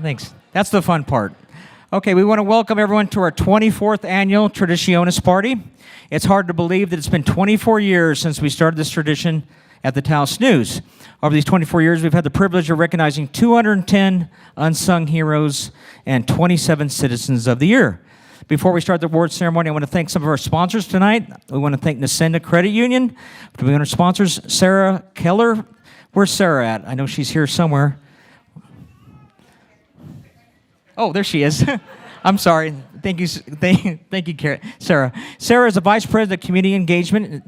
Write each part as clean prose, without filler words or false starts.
Thanks. That's the fun part. Okay, we want to welcome everyone to our 24th annual Tradiciones party. It's hard to believe that it's been 24 years since we started this tradition at the Taos News. Over these 24 years, we've had the privilege of recognizing 210 unsung heroes and 27 citizens of the year. Before we start the award ceremony, I want to thank some of our sponsors tonight. We want to thank Nascenda Credit Union. We want our sponsors, Sarah Keller. Where's Sarah at? I know she's here somewhere. Oh, there she is. I'm sorry. Thank you, Sarah. Sarah is the Vice President of Community Engagement.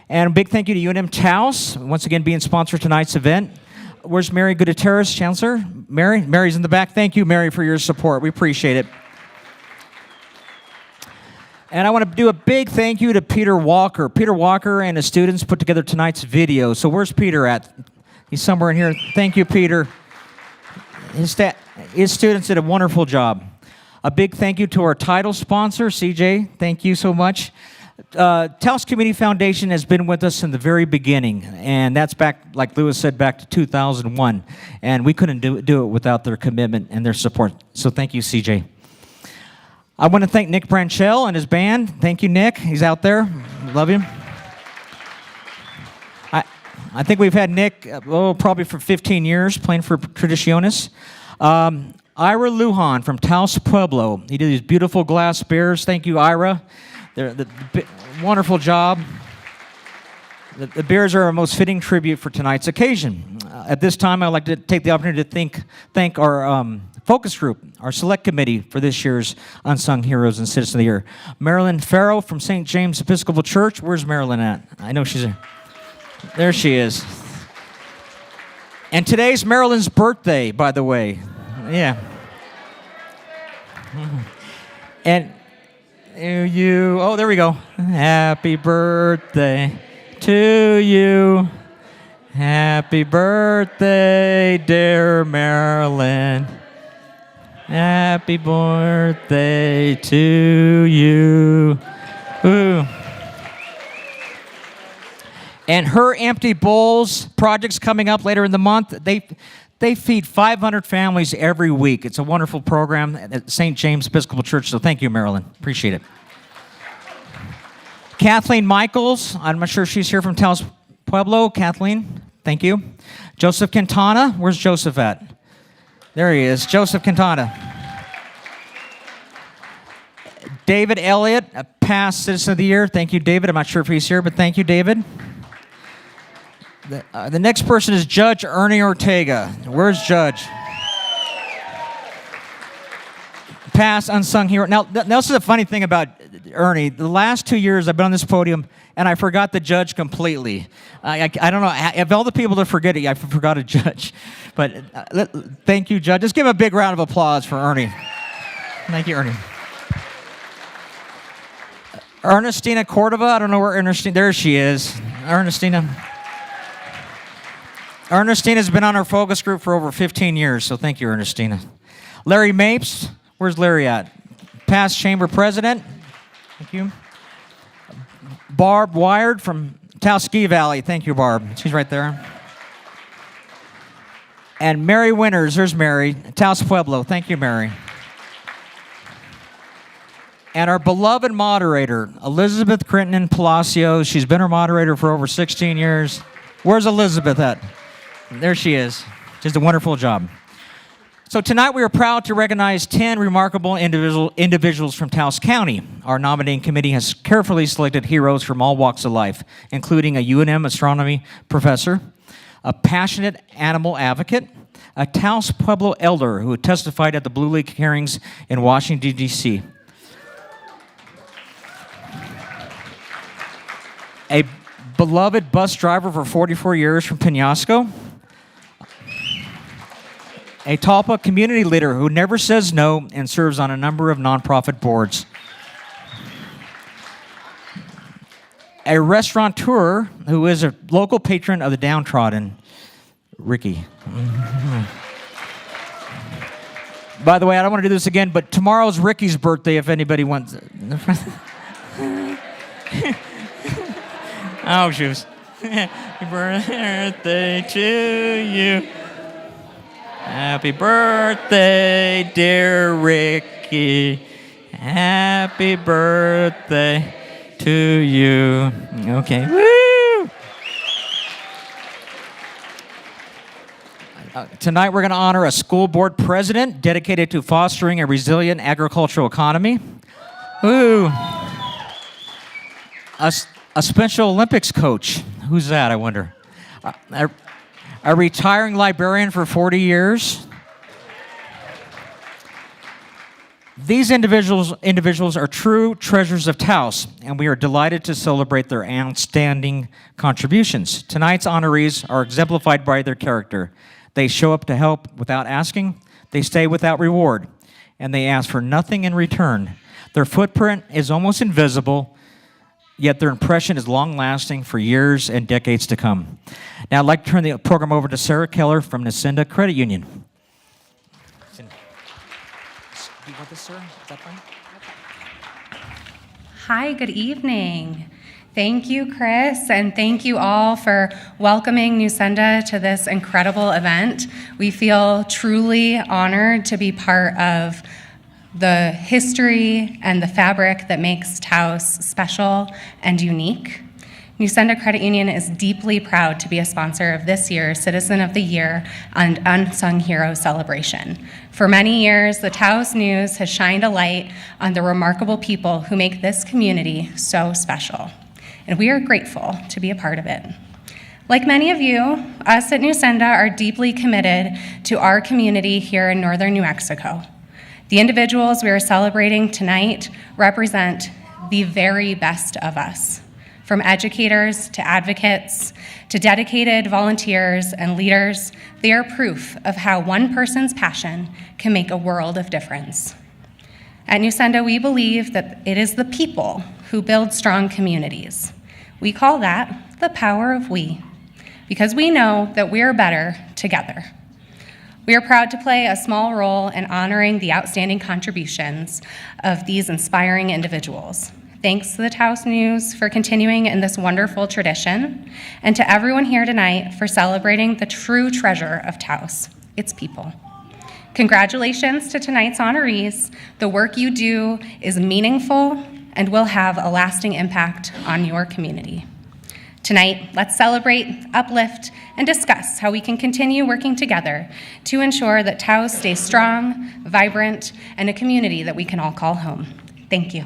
And a big thank you to UNM Taos, once again being sponsor of tonight's event. Where's Mary Gutierrez, Chancellor? Mary? Mary's in the back. Thank you, Mary, for your support. We appreciate it. And I want to do a big thank you to Peter Walker. Peter Walker and his students put together tonight's video. So where's Peter at? He's somewhere in here. Thank you, Peter. His students did a wonderful job. A big thank you to our title sponsor, CJ. Thank you so much. Taos Community Foundation has been with us in the very beginning, and that's back, like Lewis said, back to 2001. And we couldn't do it without their commitment and their support. So thank you, CJ. I want to thank Nick Branchell and his band. Thank you, Nick. He's out there. Love you. I think we've had Nick, probably for 15 years, playing for Tradiciones. Ira Lujan from Taos Pueblo. He did these beautiful glass bears. Thank you, Ira. They're wonderful job. The bears are our most fitting tribute for tonight's occasion. At this time, I'd like to take the opportunity to thank our focus group, our select committee for this year's Unsung Heroes and Citizen of the Year. Marilyn Farrow from St. James Episcopal Church. Where's Marilyn at? I know she's there. There she is. And today's Marilyn's birthday, by the way. Yeah. And oh, there we go. Happy birthday to you. Happy birthday, dear Marilyn. Happy birthday to you. Ooh. And Her Empty Bowls project's coming up later in the month. They feed 500 families every week. It's a wonderful program at St. James Episcopal Church, so thank you, Marilyn. Appreciate it. Kathleen Michaels, I'm not sure if she's here from Taos Pueblo. Kathleen, thank you. Joseph Quintana, where's Joseph at? There he is, Joseph Quintana. David Elliott, a past Citizen of the Year. Thank you, David. I'm not sure if he's here, but thank you, David. The next person is Judge Ernie Ortega. Where's Judge? Past unsung hero. Now, this is a funny thing about Ernie. The last 2 years I've been on this podium, and I forgot the judge completely. I don't know. Of all the people to forget it, I forgot a judge. But thank you, Judge. Just give a big round of applause for Ernie. Thank you, Ernie. Ernestina Cordova. I don't know where Ernestina. There she is. Ernestina's been on our focus group for over 15 years, so thank you, Ernestina. Larry Mapes, where's Larry at? Past chamber president, thank you. Barb Wired from Taos Ski Valley, thank you, Barb. She's right there. And Mary Winters, there's Mary, Taos Pueblo, thank you, Mary. And our beloved moderator, Elizabeth Crittenden Palacios. She's been our moderator for over 16 years. Where's Elizabeth at? There she is. She does a wonderful job. So tonight we are proud to recognize 10 remarkable individuals from Taos County. Our nominating committee has carefully selected heroes from all walks of life, including a UNM astronomy professor, a passionate animal advocate, a Taos Pueblo elder who testified at the Blue League hearings in Washington, D.C., a beloved bus driver for 44 years from Penasco, a Talpa community leader who never says no and serves on a number of nonprofit boards, a restaurateur who is a local patron of the downtrodden, Ricky. By the way, I don't want to do this again, but tomorrow's Ricky's birthday if anybody wants it. Oh, shoes. Happy birthday to you. Happy birthday, dear Ricky. Happy birthday to you. Okay. Woo! Tonight we're going to honor a school board president dedicated to fostering a resilient agricultural economy. Ooh. A Special Olympics coach. Who's that, I wonder? A retiring librarian for 40 years. These individuals are true treasures of Taos, and we are delighted to celebrate their outstanding contributions. Tonight's honorees are exemplified by their character. They show up to help without asking, they stay without reward, and they ask for nothing in return. Their footprint is almost invisible, yet their impression is long-lasting for years and decades to come. Now I'd like to turn the program over to Sarah Keller from Nicinda Credit Union. Do you want this, sir? Is that fine? Hi, good evening. Thank you, Chris, and thank you all for welcoming Nicinda to this incredible event. We feel truly honored to be part of the history and the fabric that makes Taos special and unique. Nicinda Credit Union is deeply proud to be a sponsor of this year's Citizen of the Year and Unsung Heroes celebration. For many years, the Taos News has shined a light on the remarkable people who make this community so special, and we are grateful to be a part of it. Like many of you, us at Nicinda are deeply committed to our community here in northern New Mexico. The individuals we are celebrating tonight represent the very best of us. From educators to advocates to dedicated volunteers and leaders, they are proof of how one person's passion can make a world of difference. At Nicinda, we believe that it is the people who build strong communities. We call that the power of we, because we know that we are better together. We are proud to play a small role in honoring the outstanding contributions of these inspiring individuals. Thanks to the Taos News for continuing in this wonderful tradition, and to everyone here tonight for celebrating the true treasure of Taos, its people. Congratulations to tonight's honorees. The work you do is meaningful and will have a lasting impact on your community. Tonight, let's celebrate, uplift, and discuss how we can continue working together to ensure that Taos stays strong, vibrant, and a community that we can all call home. Thank you.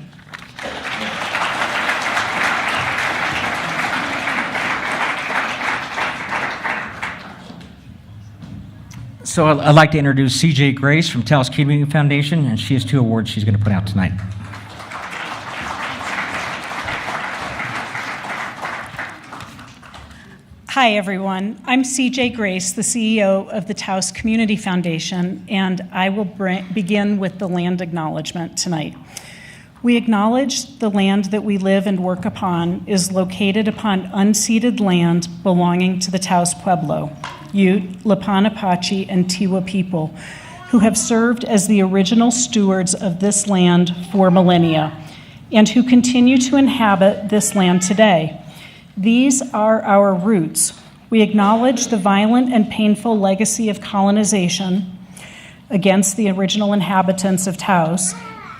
So I'd like to introduce C.J. Grace from Taos Community Foundation, and she has 2 awards she's going to put out tonight. Hi, everyone. I'm C.J. Grace, the CEO of the Taos Community Foundation, and I will begin with the land acknowledgement tonight. We acknowledge the land that we live and work upon is located upon unceded land belonging to the Taos Pueblo, Ute, Lipan Apache, and Tiwa people, who have served as the original stewards of this land for millennia, and who continue to inhabit this land today. These are our roots. We acknowledge the violent and painful legacy of colonization against the original inhabitants of Taos,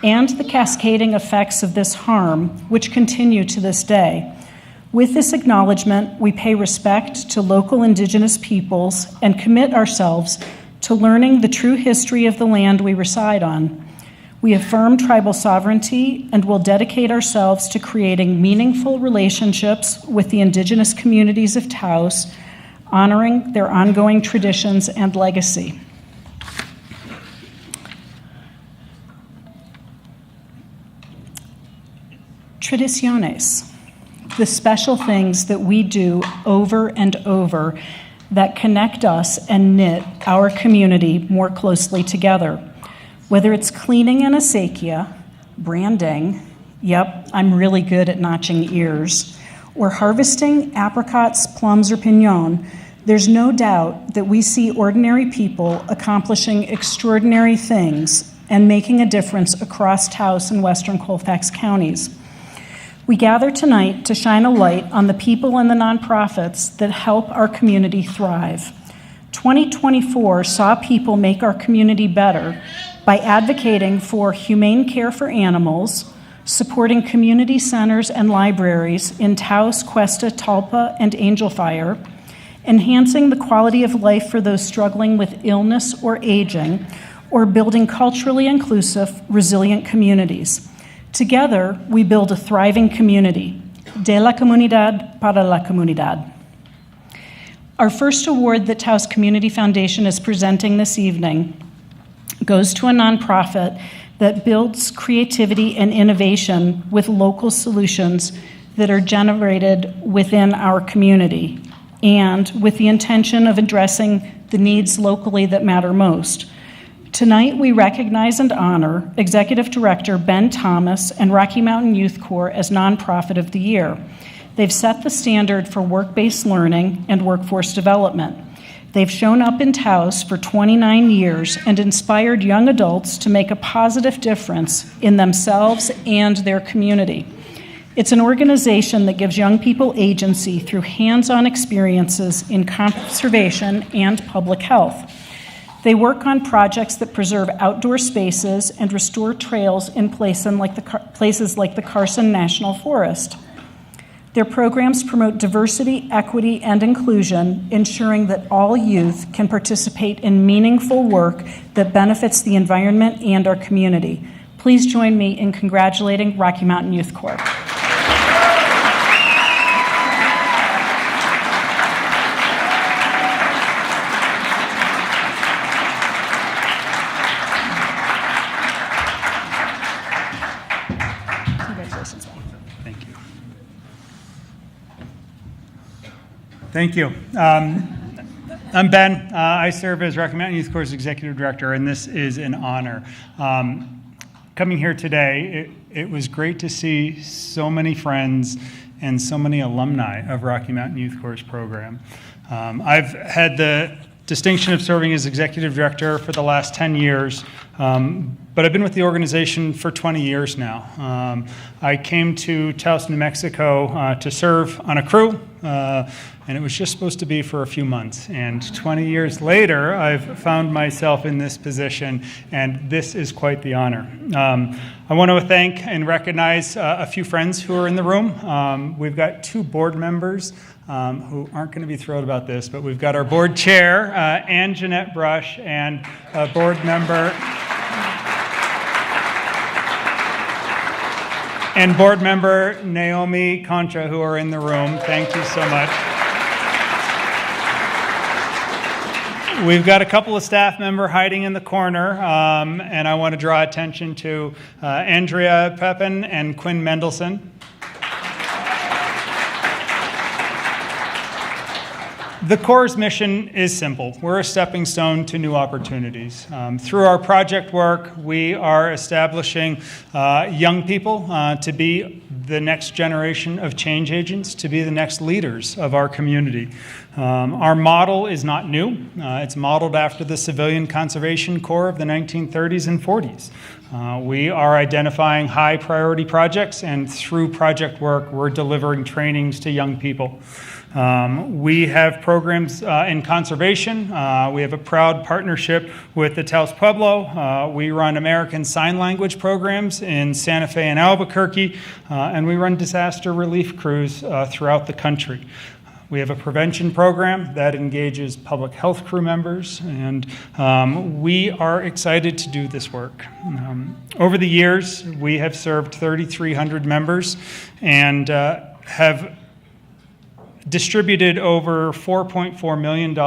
and the cascading effects of this harm, which continue to this day. With this acknowledgement, we pay respect to local indigenous peoples and commit ourselves to learning the true history of the land we reside on. We affirm tribal sovereignty and will dedicate ourselves to creating meaningful relationships with the indigenous communities of Taos, honoring their ongoing traditions and legacy. Tradiciones, the special things that we do over and over that connect us and knit our community more closely together. Whether it's cleaning an acequia, branding, yep, I'm really good at notching ears, or harvesting apricots, plums, or pinon, there's no doubt that we see ordinary people accomplishing extraordinary things and making a difference across Taos and western Colfax counties. We gather tonight to shine a light on the people and the nonprofits that help our community thrive. 2024 saw people make our community better by advocating for humane care for animals, supporting community centers and libraries in Taos, Cuesta, Talpa, and Angel Fire, enhancing the quality of life for those struggling with illness or aging, or building culturally inclusive, resilient communities. Together, we build a thriving community. De la comunidad para la comunidad. Our first award that Taos Community Foundation is presenting this evening goes to a nonprofit that builds creativity and innovation with local solutions that are generated within our community and with the intention of addressing the needs locally that matter most. Tonight, we recognize and honor Executive Director Ben Thomas and Rocky Mountain Youth Corps as Nonprofit of the Year. They've set the standard for work-based learning and workforce development. They've shown up in Taos for 29 years and inspired young adults to make a positive difference in themselves and their community. It's an organization that gives young people agency through hands-on experiences in conservation and public health. They work on projects that preserve outdoor spaces and restore trails in places like the Carson National Forest. Their programs promote diversity, equity, and inclusion, ensuring that all youth can participate in meaningful work that benefits the environment and our community. Please join me in congratulating Rocky Mountain Youth Corps. Thank you. I'm Ben. I serve as Rocky Mountain Youth Corps' Executive Director, and this is an honor. Coming here today, it was great to see so many friends and so many alumni of Rocky Mountain Youth Corps' program. I've had the distinction of serving as Executive Director for the last 10 years, but I've been with the organization for 20 years now. I came to Taos, New Mexico to serve on a crew, and it was just supposed to be for a few months. And 20 years later, I've found myself in this position, and this is quite the honor. I want to thank and recognize a few friends who are in the room. We've got 2 board members who aren't going to be thrilled about this, but we've got our board chair, Ann Jeanette Brush, and a board member, Naomi Concha, who are in the room. Thank you so much. We've got a couple of staff members hiding in the corner, and I want to draw attention to Andrea Pepin and Quinn Mendelson. The Corps' mission is simple. We're a stepping stone to new opportunities. Through our project work, we are establishing young people to be the next generation of change agents, to be the next leaders of our community. Our model is not new. It's modeled after the Civilian Conservation Corps of the 1930s and 40s. We are identifying high priority projects, and through project work, we're delivering trainings to young people. We have programs in conservation. We have a proud partnership with the Taos Pueblo. We run American Sign Language programs in Santa Fe and Albuquerque, and we run disaster relief crews throughout the country. We have a prevention program that engages public health crew members, and we are excited to do this work. Over the years, we have served 3,300 members and have distributed over $4.4 million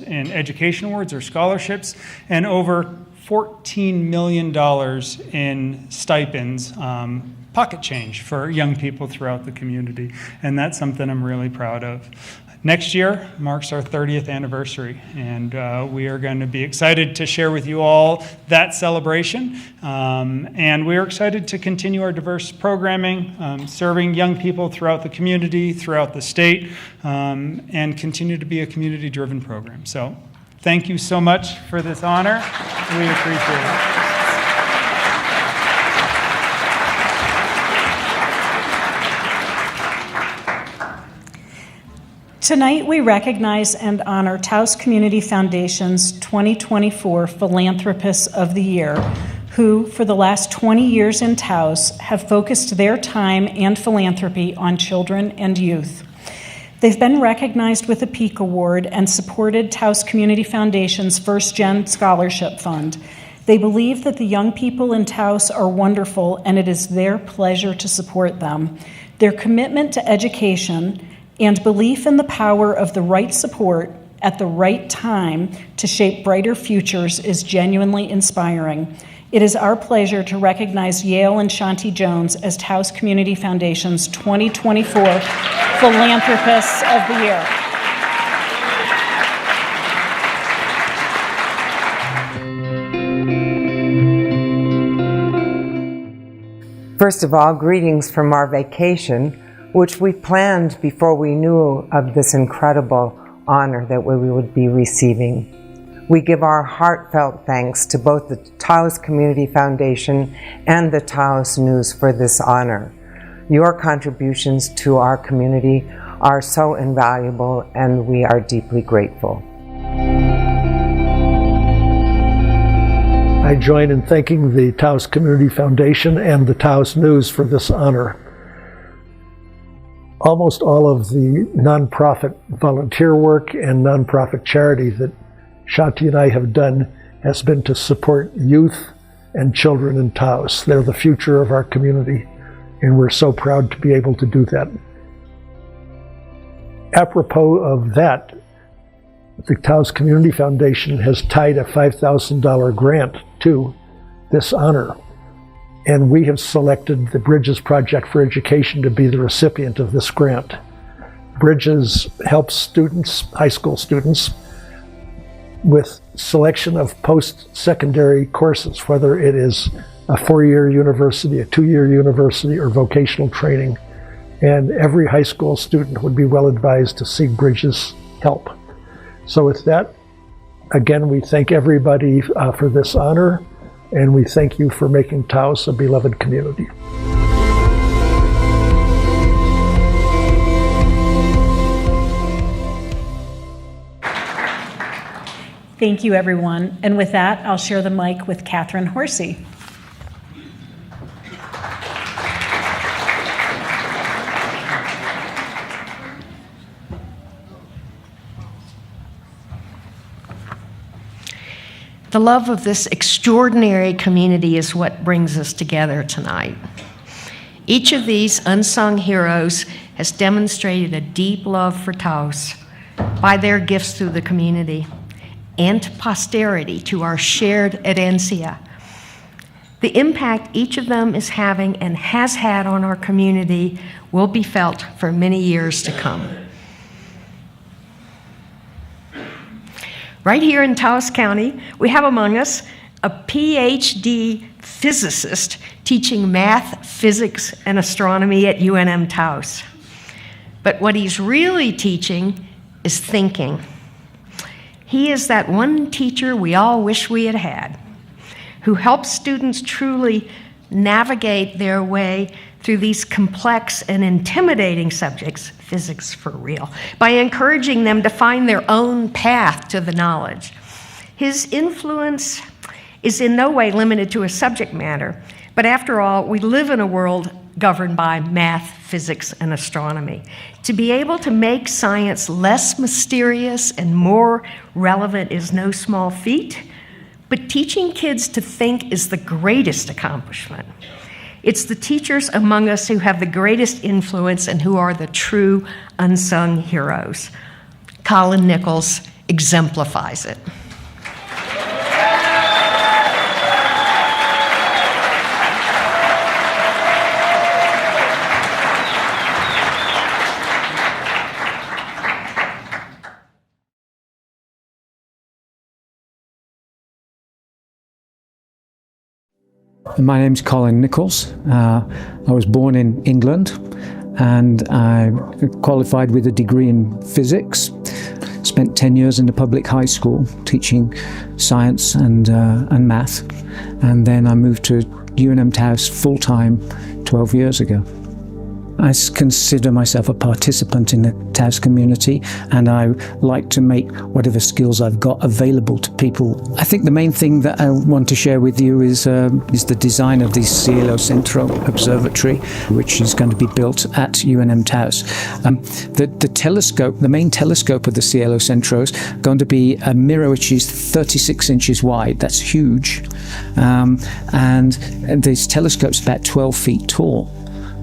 in education awards or scholarships and over $14 million in stipends, pocket change for young people throughout the community. And that's something I'm really proud of. Next year marks our 30th anniversary, and we are going to be excited to share with you all that celebration. And we are excited to continue our diverse programming, serving young people throughout the community, throughout the state, and continue to be a community-driven program. So thank you so much for this honor. We appreciate it. Tonight, we recognize and honor Taos Community Foundation's 2024 Philanthropists of the Year, who, for the last 20 years in Taos, have focused their time and philanthropy on children and youth. They've been recognized with a Peak Award and supported Taos Community Foundation's First Gen Scholarship Fund. They believe that the young people in Taos are wonderful, and it is their pleasure to support them. Their commitment to education and belief in the power of the right support at the right time to shape brighter futures is genuinely inspiring. It is our pleasure to recognize Yale and Shanti Jones as Taos Community Foundation's 2024 Philanthropists of the Year. First of all, greetings from our vacation, which we planned before we knew of this incredible honor that we would be receiving. We give our heartfelt thanks to both the Taos Community Foundation and the Taos News for this honor. Your contributions to our community are so invaluable, and we are deeply grateful. I join in thanking the Taos Community Foundation and the Taos News for this honor. Almost all of the nonprofit volunteer work and nonprofit charity that Shanti and I have done has been to support youth and children in Taos. They're the future of our community, and we're so proud to be able to do that. Apropos of that, the Taos Community Foundation has tied a $5,000 grant to this honor, and we have selected the Bridges Project for Education to be the recipient of this grant. Bridges helps students, high school students, with selection of post-secondary courses, whether it is a 4-year university, a 2-year university, or vocational training. And every high school student would be well advised to seek Bridges help. So with that, again, we thank everybody for this honor, and we thank you for making Taos a beloved community. Thank you, everyone. And with that, I'll share the mic with Catherine Horsey. The love of this extraordinary community is what brings us together tonight. Each of these unsung heroes has demonstrated a deep love for Taos by their gifts through the community and to posterity, to our shared herencia. The impact each of them is having and has had on our community will be felt for many years to come. Right here in Taos County, we have among us a PhD physicist teaching math, physics, and astronomy at UNM Taos. But what he's really teaching is thinking. He is that one teacher we all wish we had had, who helps students truly navigate their way through these complex and intimidating subjects, physics for real, by encouraging them to find their own path to the knowledge. His influence is in no way limited to a subject matter, but after all, we live in a world governed by math, physics, and astronomy. To be able to make science less mysterious and more relevant is no small feat, but teaching kids to think is the greatest accomplishment. It's the teachers among us who have the greatest influence and who are the true unsung heroes. Colin Nichols exemplifies it. My name's Colin Nichols. I was born in England and I qualified with a degree in physics. Spent 10 years in the public high school teaching science and math. And then I moved to UNM Taos full-time 12 years ago. I consider myself a participant in the Taos community, and I like to make whatever skills I've got available to people. I think the main thing that I want to share with you is the design of the Cielo Centro Observatory, which is going to be built at UNM Taos. The telescope, the main telescope of the Cielo Centro, is going to be a mirror which is 36 inches wide. That's huge. And this telescope's about 12 feet tall.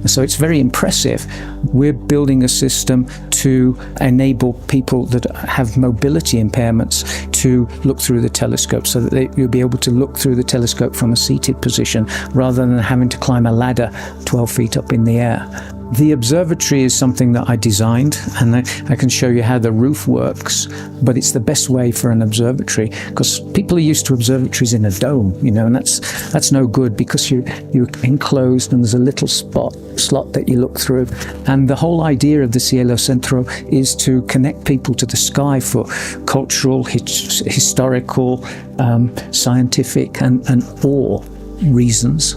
So it's very impressive. We're building a system to enable people that have mobility impairments to look through the telescope, so that you'll be able to look through the telescope from a seated position rather than having to climb a ladder 12 feet up in the air. The observatory is something that I designed, and I can show you how the roof works, but it's the best way for an observatory, because people are used to observatories in a dome, and that's no good, because you're enclosed and there's a little slot that you look through. And the whole idea of the Cielo Centro is to connect people to the sky for cultural, historical, scientific, and awe reasons.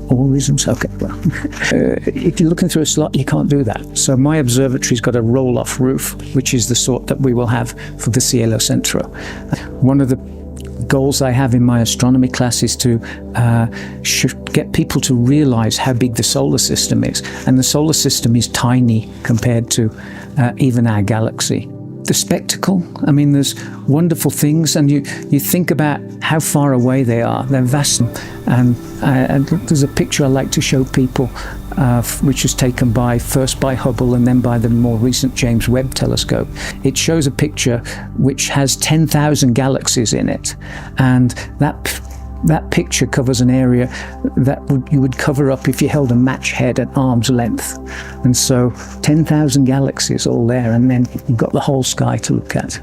All reasons? Okay, well, if you're looking through a slot, you can't do that. So my observatory's got a roll-off roof, which is the sort that we will have for the Cielo Centro. One of the goals I have in my astronomy class is to get people to realize how big the solar system is. And the solar system is tiny compared to even our galaxy. The spectacle, I mean, there's wonderful things, and you think about how far away they are. They're vast. And there's a picture I like to show people, which was taken first by Hubble and then by the more recent James Webb telescope. It shows a picture which has 10,000 galaxies in it, and that picture covers an area that you would cover up if you held a match head at arm's length. And so 10,000 galaxies all there, and then you've got the whole sky to look at.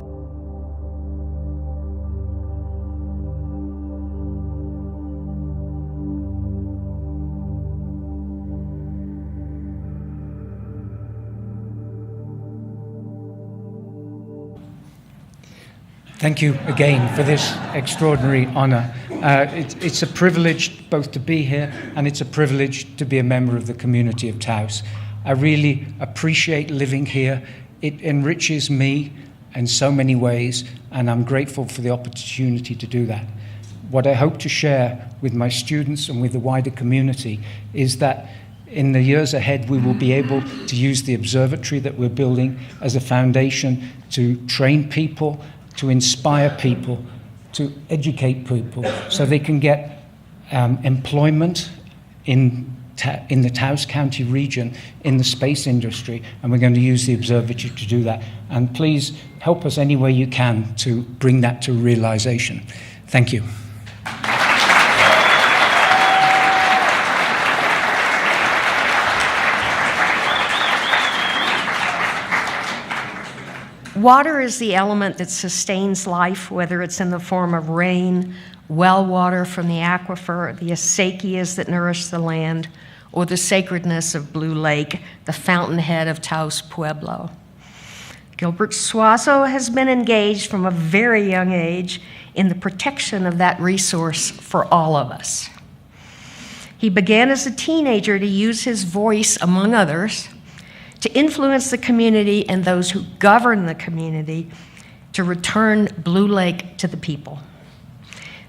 Thank you again for this extraordinary honor. It's a privilege both to be here, and it's a privilege to be a member of the community of Taos. I really appreciate living here. It enriches me in so many ways, and I'm grateful for the opportunity to do that. What I hope to share with my students and with the wider community is that in the years ahead, we will be able to use the observatory that we're building as a foundation to train people, to inspire people, to educate people, so they can get employment in the Taos County region in the space industry, and we're going to use the observatory to do that. And please help us any way you can to bring that to realization. Thank you. Water is the element that sustains life, whether it's in the form of rain, well water from the aquifer, the acequias that nourish the land, or the sacredness of Blue Lake, the fountainhead of Taos Pueblo. Gilbert Suazo has been engaged from a very young age in the protection of that resource for all of us. He began as a teenager to use his voice, among others, to influence the community and those who govern the community to return Blue Lake to the people.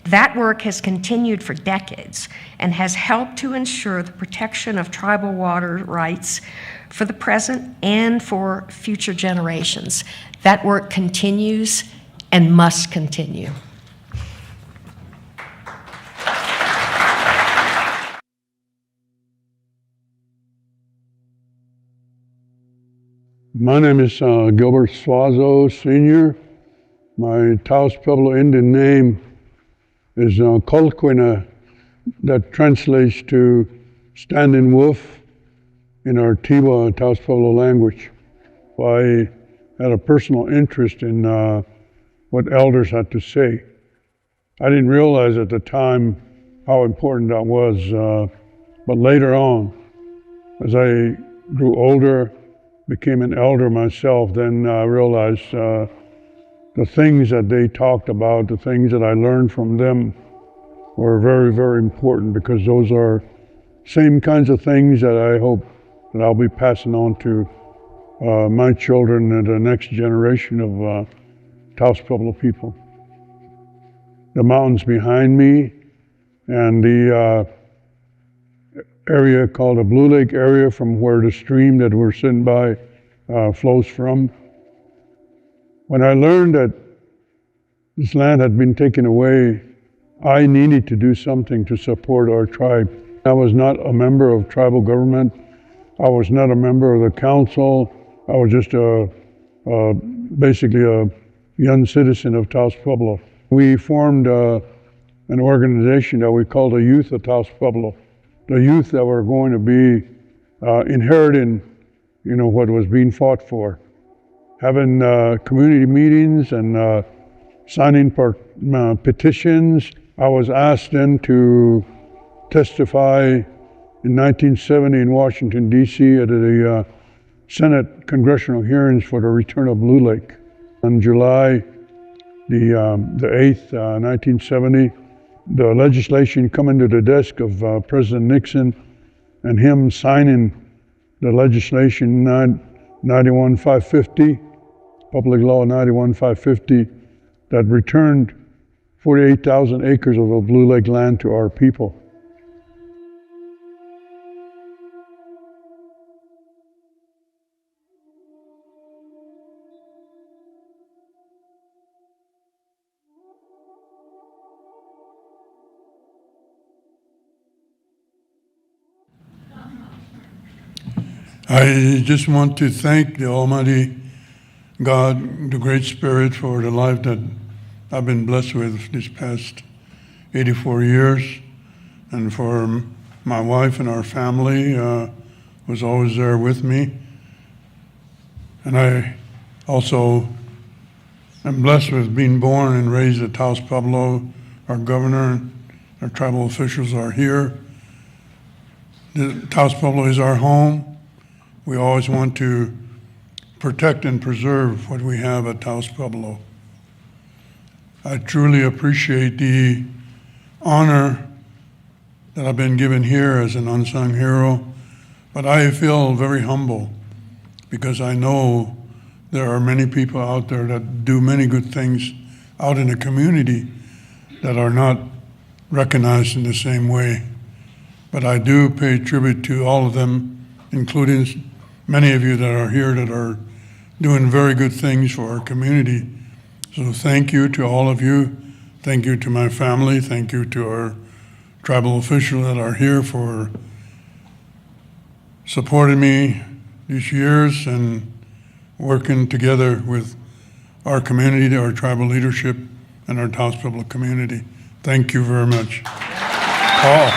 That work has continued for decades and has helped to ensure the protection of tribal water rights for the present and for future generations. That work continues and must continue. My name is Gilbert Suazo, Sr. My Taos Pueblo Indian name is Colquina, that translates to standing wolf in our Tiwa Taos Pueblo language. I had a personal interest in what elders had to say. I didn't realize at the time how important that was, but later on, as I grew older, became an elder myself, then I realized the things that they talked about, the things that I learned from them were very, very important, because those are same kinds of things that I hope that I'll be passing on to my children and the next generation of Taos Pueblo people. The mountains behind me and the area called the Blue Lake area, from where the stream that we're sitting by flows from. When I learned that this land had been taken away, I needed to do something to support our tribe. I was not a member of tribal government. I was not a member of the council. I was just basically a young citizen of Taos Pueblo. We formed an organization that we called the Youth of Taos Pueblo. The youth that were going to be inheriting, what was being fought for. Having community meetings and signing petitions. I was asked then to testify in 1970 in Washington, D.C. at the Senate congressional hearings for the return of Blue Lake. On July the 8th, 1970, the legislation coming to the desk of President Nixon and him signing the legislation 91-550, Public Law 91-550, that returned 48,000 acres of the Blue Lake land to our people. I just want to thank the Almighty God, the Great Spirit, for the life that I've been blessed with these past 84 years, and for my wife and our family was always there with me. And I also am blessed with being born and raised at Taos Pueblo. Our governor and our tribal officials are here. Taos Pueblo is our home. We always want to protect and preserve what we have at Taos Pueblo. I truly appreciate the honor that I've been given here as an unsung hero, but I feel very humble because I know there are many people out there that do many good things out in the community that are not recognized in the same way. But I do pay tribute to all of them, including many of you that are here that are doing very good things for our community. So thank you to all of you. Thank you to my family. Thank you to our tribal officials that are here for supporting me these years and working together with our community, our tribal leadership, and our Taos Pueblo community. Thank you very much. Paul.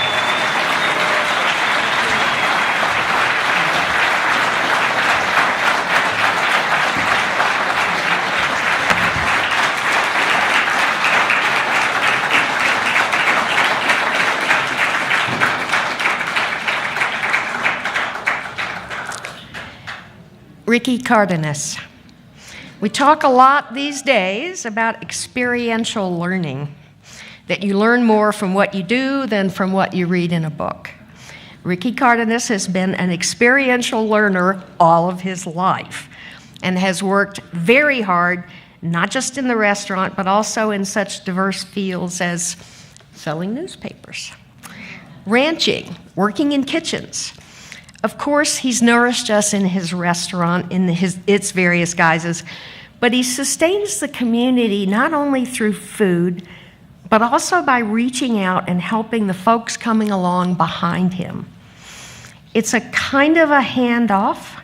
Ricky Cardenas. We talk a lot these days about experiential learning, that you learn more from what you do than from what you read in a book. Ricky Cardenas has been an experiential learner all of his life and has worked very hard, not just in the restaurant, but also in such diverse fields as selling newspapers, ranching, working in kitchens. Of course, he's nourished us in his restaurant in its various guises, but he sustains the community not only through food, but also by reaching out and helping the folks coming along behind him. It's a kind of a handoff.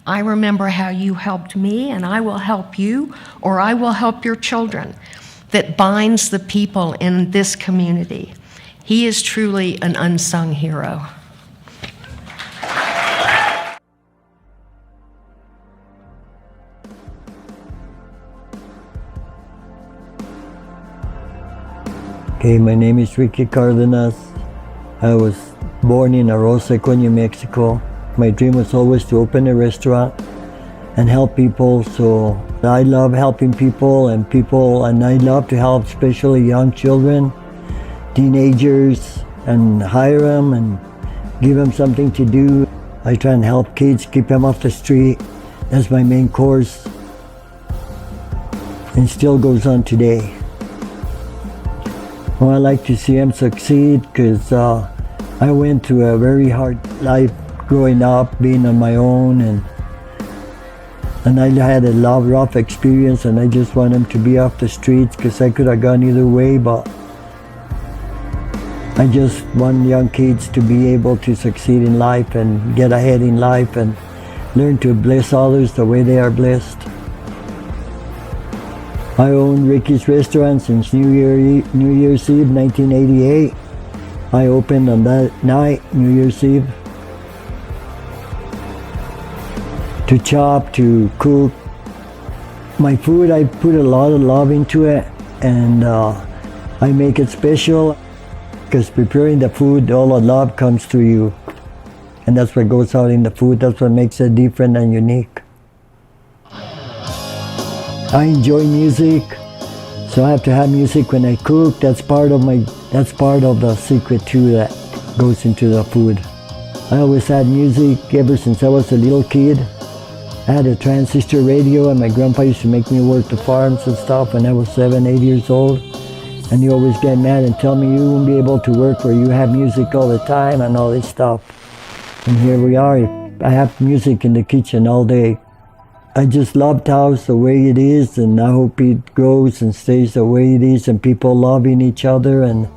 I remember how you helped me, and I will help you, or I will help your children, that binds the people in this community. He is truly an unsung hero. Okay, my name is Ricky Cardenas. I was born in Arroyo, New Mexico. My dream was always to open a restaurant and help people, so I love helping people, and I love to help especially young children, teenagers, and hire them and give them something to do. I try and help kids, keep them off the street. That's my main course, and still goes on today. Well, I like to see them succeed because I went through a very hard life growing up, being on my own, and I had a rough experience, and I just want them to be off the streets because I could have gone either way, but I just want young kids to be able to succeed in life and get ahead in life and learn to bless others the way they are blessed. I own Ricky's Restaurant since New Year's Eve, 1988. I opened on that night, New Year's Eve, to chop, to cook. My food, I put a lot of love into it, and I make it special because preparing the food, all the love comes through you. And that's what goes out in the food. That's what makes it different and unique. I enjoy music, so I have to have music when I cook. That's part of the secret too that goes into the food. I always had music ever since I was a little kid. I had a transistor radio, and my grandpa used to make me work the farms and stuff when I was 7, 8 years old. And he always get mad and tell me, you won't be able to work where you have music all the time and all this stuff. And here we are. I have music in the kitchen all day. I just love Taos the way it is, and I hope it grows and stays the way it is, and people loving each other and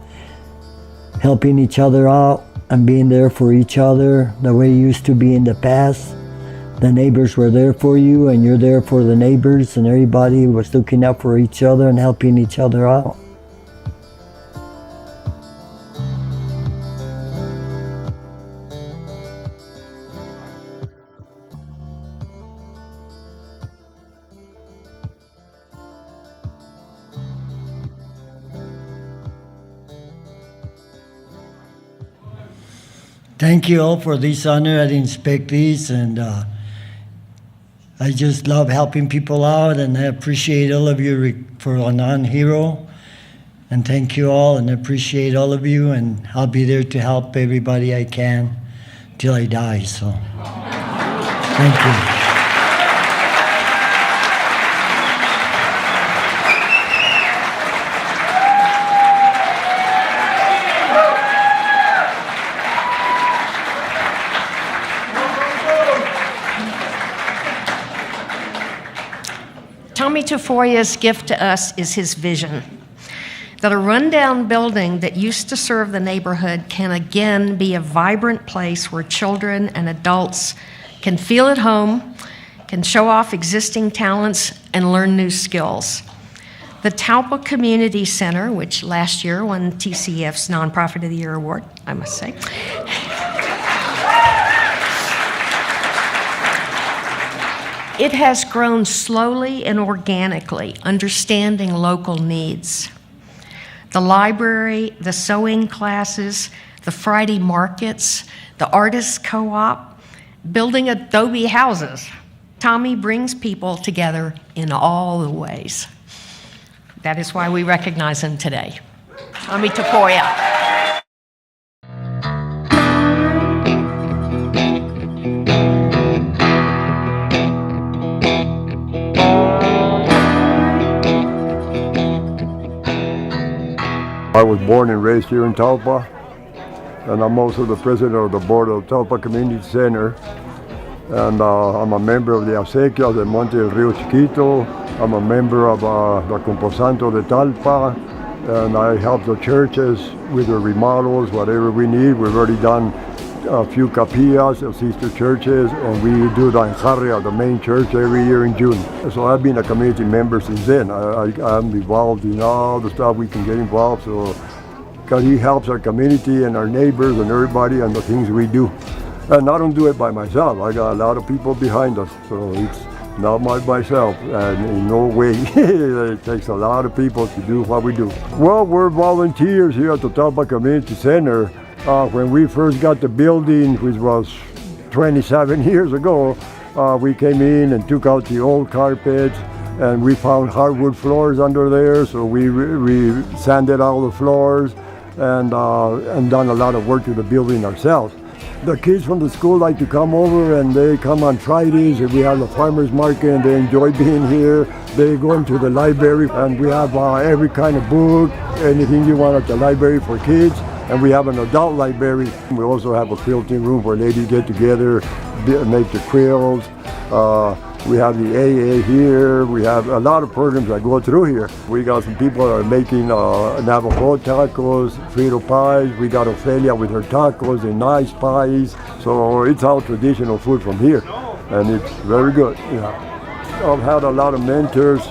helping each other out and being there for each other the way it used to be in the past. The neighbors were there for you, and you're there for the neighbors, and everybody was looking out for each other and helping each other out. Thank you all for this honor. I didn't expect this, and I just love helping people out, and I appreciate all of you for Unsung Hero. And thank you all, and I appreciate all of you, and I'll be there to help everybody I can till I die. So, thank you. Tafoya's gift to us is his vision that a rundown building that used to serve the neighborhood can again be a vibrant place where children and adults can feel at home, can show off existing talents, and learn new skills. The Talpa Community Center, which last year won TCF's Nonprofit of the Year award, I must say, it has grown slowly and organically, understanding local needs. The library, the sewing classes, the Friday markets, the artists co-op, building adobe houses. Tommy brings people together in all the ways. That is why we recognize him today. Tommy Tafoya. I was born and raised here in Talpa, and I'm also the president of the board of Talpa Community Center. And I'm a member of the Acequias de Monte del Rio Chiquito. I'm a member of the Composanto de Talpa, and I help the churches with the remodels, whatever we need. We've already done a few capillas of sister churches, and we do the Enjarria, the main church, every year in June. So I've been a community member since then. I'm involved in all the stuff we can get involved, so because he helps our community and our neighbors and everybody and the things we do. And I don't do it by myself. I got a lot of people behind us, so it's not by myself, and in no way. It takes a lot of people to do what we do. Well, we're volunteers here at the Talpa Community Center. When we first got the building, which was 27 years ago, we came in and took out the old carpets, and we found hardwood floors under there, so we sanded all the floors and done a lot of work to the building ourselves. The kids from the school like to come over, and they come on Fridays, and we have the farmers market, and they enjoy being here. They go into the library, and we have every kind of book, anything you want at the library for kids. And we have an adult library. We also have a quilting room where ladies get together, make the quilts. We have the AA here. We have a lot of programs that go through here. We got some people that are making Navajo tacos, Frito pies. We got Ophelia with her tacos and nice pies. So it's all traditional food from here, and it's very good. Yeah. I've had a lot of mentors.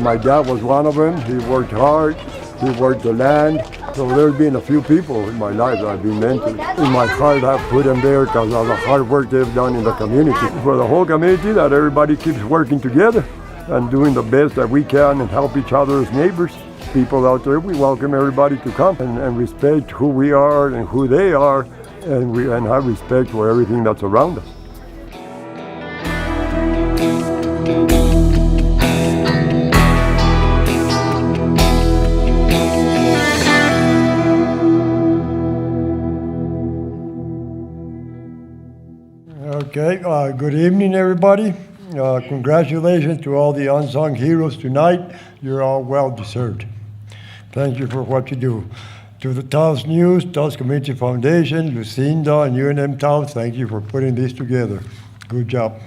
My dad was one of them. He worked hard. He worked the land. So there's been a few people in my life that I've been mentored. In my heart, I've put them there because of the hard work they've done in the community. For the whole community, that everybody keeps working together and doing the best that we can and help each other as neighbors. People out there, we welcome everybody to come and respect who we are and who they are, and have respect for everything that's around us. Okay, good evening, everybody. Congratulations to all the unsung heroes tonight. You're all well deserved. Thank you for what you do. To the Taos News, Taos Community Foundation, Lucinda, and UNM Taos, thank you for putting this together. Good job.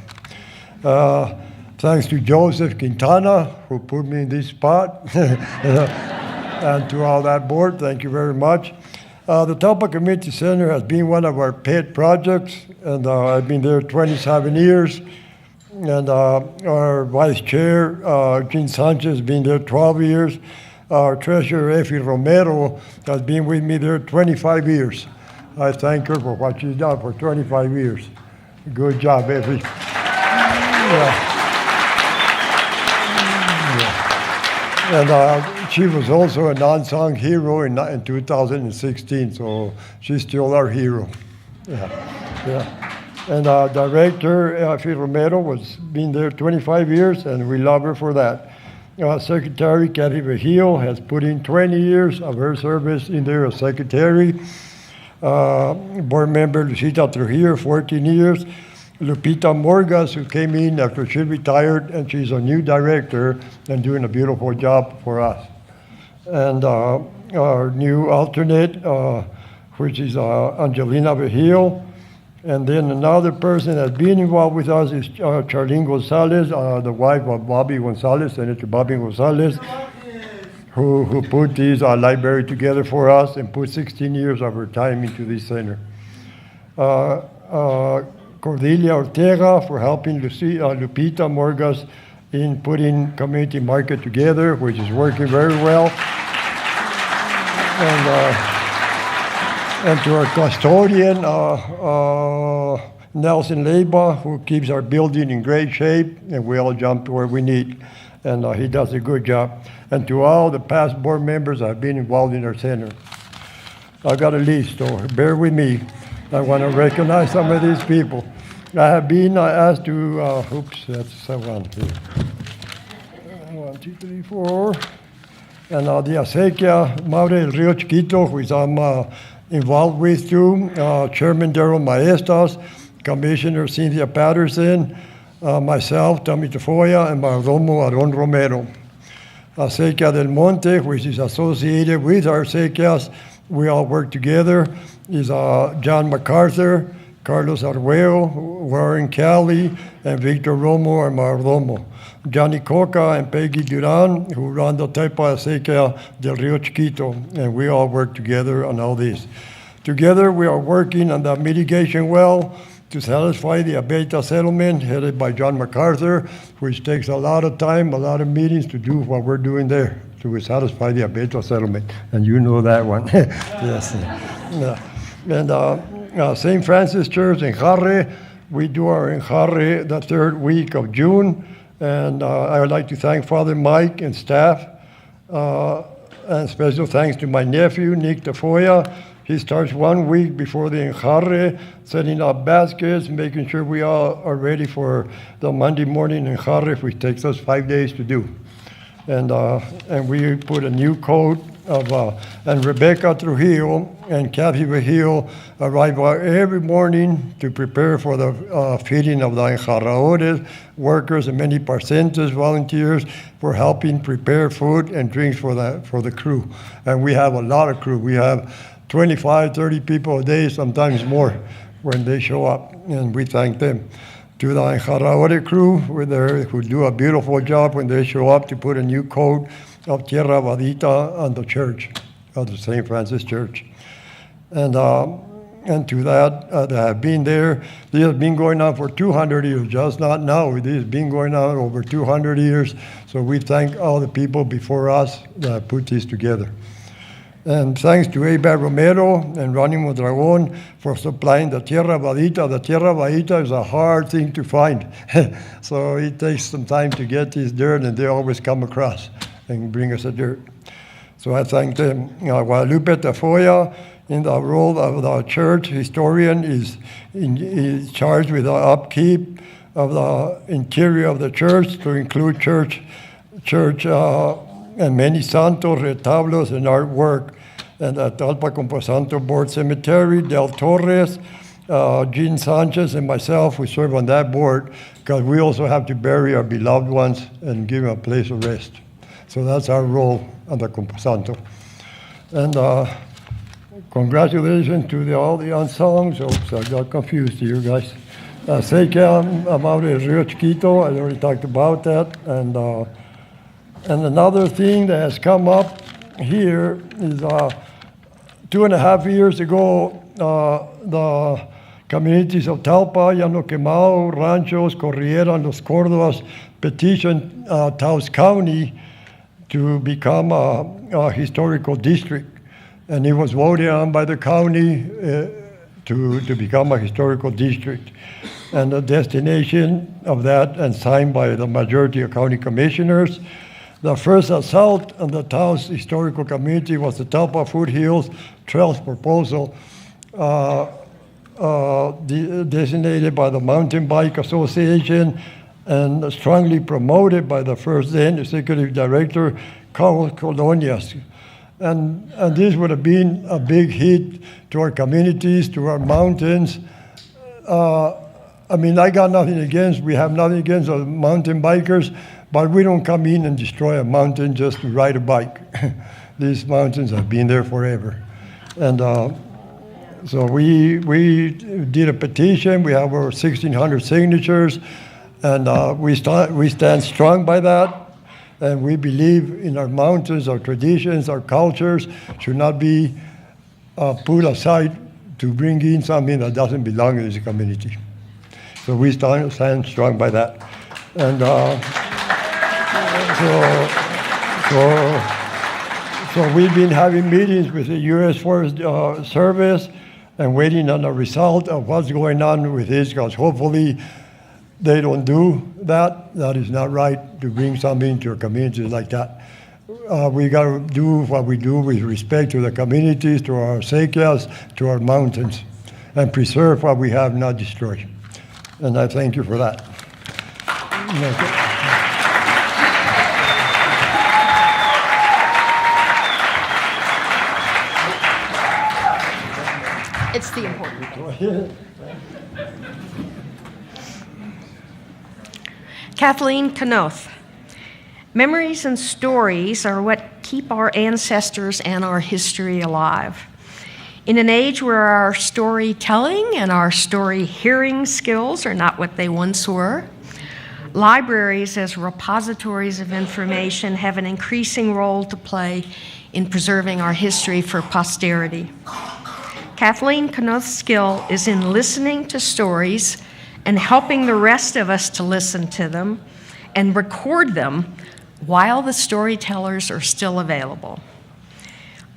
Thanks to Joseph Quintana, who put me in this spot. And to all that board, thank you very much. The Talpa Community Center has been one of our pet projects, and I've been there 27 years. And our vice chair, Jean Sanchez, has been there 12 years. Our treasurer, Effie Romero, has been with me there 25 years. I thank her for what she's done for 25 years. Good job, Effie. Yeah. And she was also an unsung hero in 2016, so she's still our hero. Yeah. And our director, Phil Romero, was been there 25 years, and we love her for that. Secretary Kathy Vejillo has put in 20 years of her service in there as secretary. Board member Lucita Trujillo, 14 years. Lupita Morgas, who came in after she retired, and she's a new director and doing a beautiful job for us. And our new alternate, which is Angelina Vejillo. And then another person that's been involved with us is Charlene Gonzalez, the wife of Bobby Gonzalez, Senator Bobby Gonzalez, who put this library together for us and put 16 years of her time into this center. Cordelia Ortega for helping Lupita Morgas in putting community market together, which is working very well. And to our custodian, Nelson Leyba, who keeps our building in great shape, and we all jump to where we need. And he does a good job. And to all the past board members that have been involved in our center. I got a list, so bear with me. I want to recognize some of these people. I have been asked to, that's one here. 1, 2, 3, 4. And the Acequia Madre del Rio Chiquito, which I'm involved with too. Chairman Daryl Maestas, Commissioner Cynthia Patterson, myself, Tommy Tafoya, and Mayordomo Aron Romero. Acequia del Monte, which is associated with our acequias, we all work together, is John MacArthur, Carlos Arguello, Warren Cali, and Victor Romo and Mayordomo. Johnny Coca and Peggy Duran, who run the Tepa Acequia del Rio Chiquito, and we all work together on all this. Together, we are working on the mitigation well to satisfy the Abeta settlement headed by John MacArthur, which takes a lot of time, a lot of meetings to do what we're doing there to satisfy the Abeta settlement, and you know that one. Yes. And St. Francis Church in Jarre, we do our in Jarre the 3rd week of June, and I would like to thank Father Mike and staff, and special thanks to my nephew, Nick Tafoya. He starts 1 week before the Enjarre, setting up baskets, making sure we all are ready for the Monday morning Enjarre, which takes us 5 days to do. And we put a new coat And Rebecca Trujillo and Kathy Vigil arrive every morning to prepare for the feeding of the enjarradores, workers, and many parcentas volunteers for helping prepare food and drinks for the crew. And we have a lot of crew. We have 25, 30 people a day, sometimes more, when they show up, and we thank them. To the enjarradore crew, who do a beautiful job when they show up to put a new coat of tierra vadita on the church, of the St. Francis Church. And to that, they have been there. This has been going on for 200 years, just not now. This has been going on over 200 years. So we thank all the people before us that put this together. And thanks to Eber Romero and Ronnie Mondragon for supplying the tierra vadita. The tierra vadita is a hard thing to find. So it takes some time to get this dirt, and they always come across and bring us the dirt. So I thank them. Guadalupe Tafoya, in the role of the church historian, is charged with the upkeep of the interior of the church to include church and many santos, retablos, and artwork. And at Talpa Camposanto Board Cemetery, Del Torres, Jean Sanchez, and myself, we serve on that board because we also have to bury our beloved ones and give them a place of rest. So that's our role on the Camposanto. And congratulations to all the unsungs. Oops, I got confused here, guys. Sé que I'm out of Rio Chiquito. I already talked about that. And another thing that has come up here is 2.5 years ago, the communities of Talpa, Llano Quemado, Ranchos, Corriera, and Los Cordovas petitioned Taos County to become a historical district. And it was voted on by the county to become a historical district. And the destination of that, and signed by the majority of county commissioners. The first assault on the Taos historical community was the Talpa Foothills Trails proposal, designated by the Mountain Bike Association and strongly promoted by the first then executive director, Carlos Colonias. And this would have been a big hit to our communities, to our mountains. I mean, I got nothing against, we have nothing against the mountain bikers, but we don't come in and destroy a mountain just to ride a bike. These mountains have been there forever. And so we did a petition. We have over 1,600 signatures, and we stand strong by that. And we believe in our mountains, our traditions, our cultures should not be put aside to bring in something that doesn't belong in this community. So we stand strong by that. And so we've been having meetings with the U.S. Forest Service and waiting on the result of what's going on with this, because hopefully they don't do that. That is not right to bring something to a community like that. We got to do what we do with respect to the communities, to our acequias, to our mountains, and preserve what we have, not destroy. And I thank you for that. It's the important thing. Kathleen Knoth. Memories and stories are what keep our ancestors and our history alive. In an age where our storytelling and our story hearing skills are not what they once were, libraries as repositories of information have an increasing role to play in preserving our history for posterity. Kathleen Knoth's skill is in listening to stories and helping the rest of us to listen to them and record them while the storytellers are still available.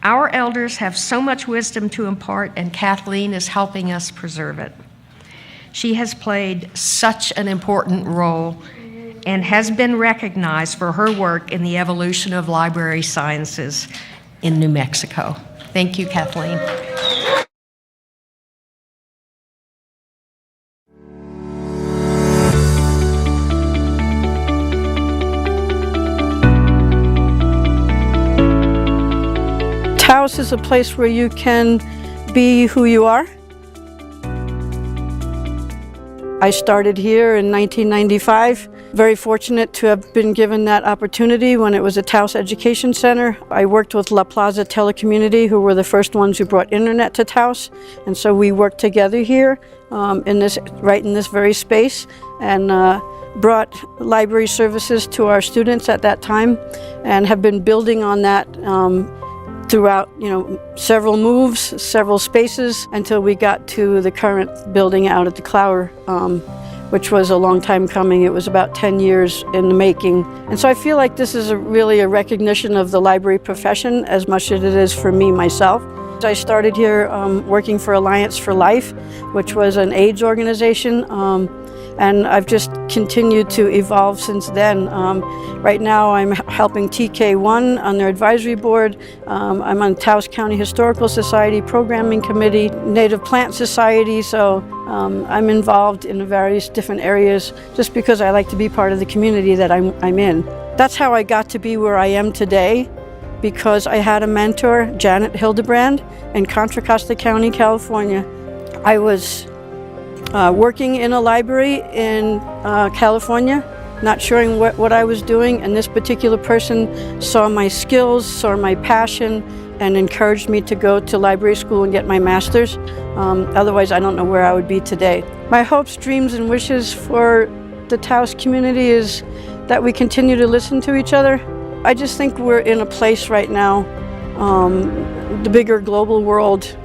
Our elders have so much wisdom to impart, and Kathleen is helping us preserve it. She has played such an important role and has been recognized for her work in the evolution of library sciences in New Mexico. Thank you, Kathleen. Taos is a place where you can be who you are. I started here in 1995. Very fortunate to have been given that opportunity when it was a Taos Education Center. I worked with La Plaza Telecommunity, who were the first ones who brought internet to Taos. And so we worked together here right in this very space, and brought library services to our students at that time, and have been building on that throughout, several moves, several spaces, until we got to the current building out at the Clower, which was a long time coming. It was about 10 years in the making. And so I feel like this is really a recognition of the library profession as much as it is for me myself. I started here working for Alliance for Life, which was an AIDS organization. And I've just continued to evolve since then. Right now I'm helping TK1 on their advisory board. I'm on Taos County Historical Society Programming Committee, Native Plant Society, so I'm involved in various different areas just because I like to be part of the community that I'm in. That's how I got to be where I am today, because I had a mentor, Janet Hildebrand, in Contra Costa County, California. I was working in a library in California, not sure what I was doing, and this particular person saw my skills, saw my passion, and encouraged me to go to library school and get my master's. Otherwise, I don't know where I would be today. My hopes, dreams, and wishes for the Taos community is that we continue to listen to each other. I just think we're in a place right now, the bigger global world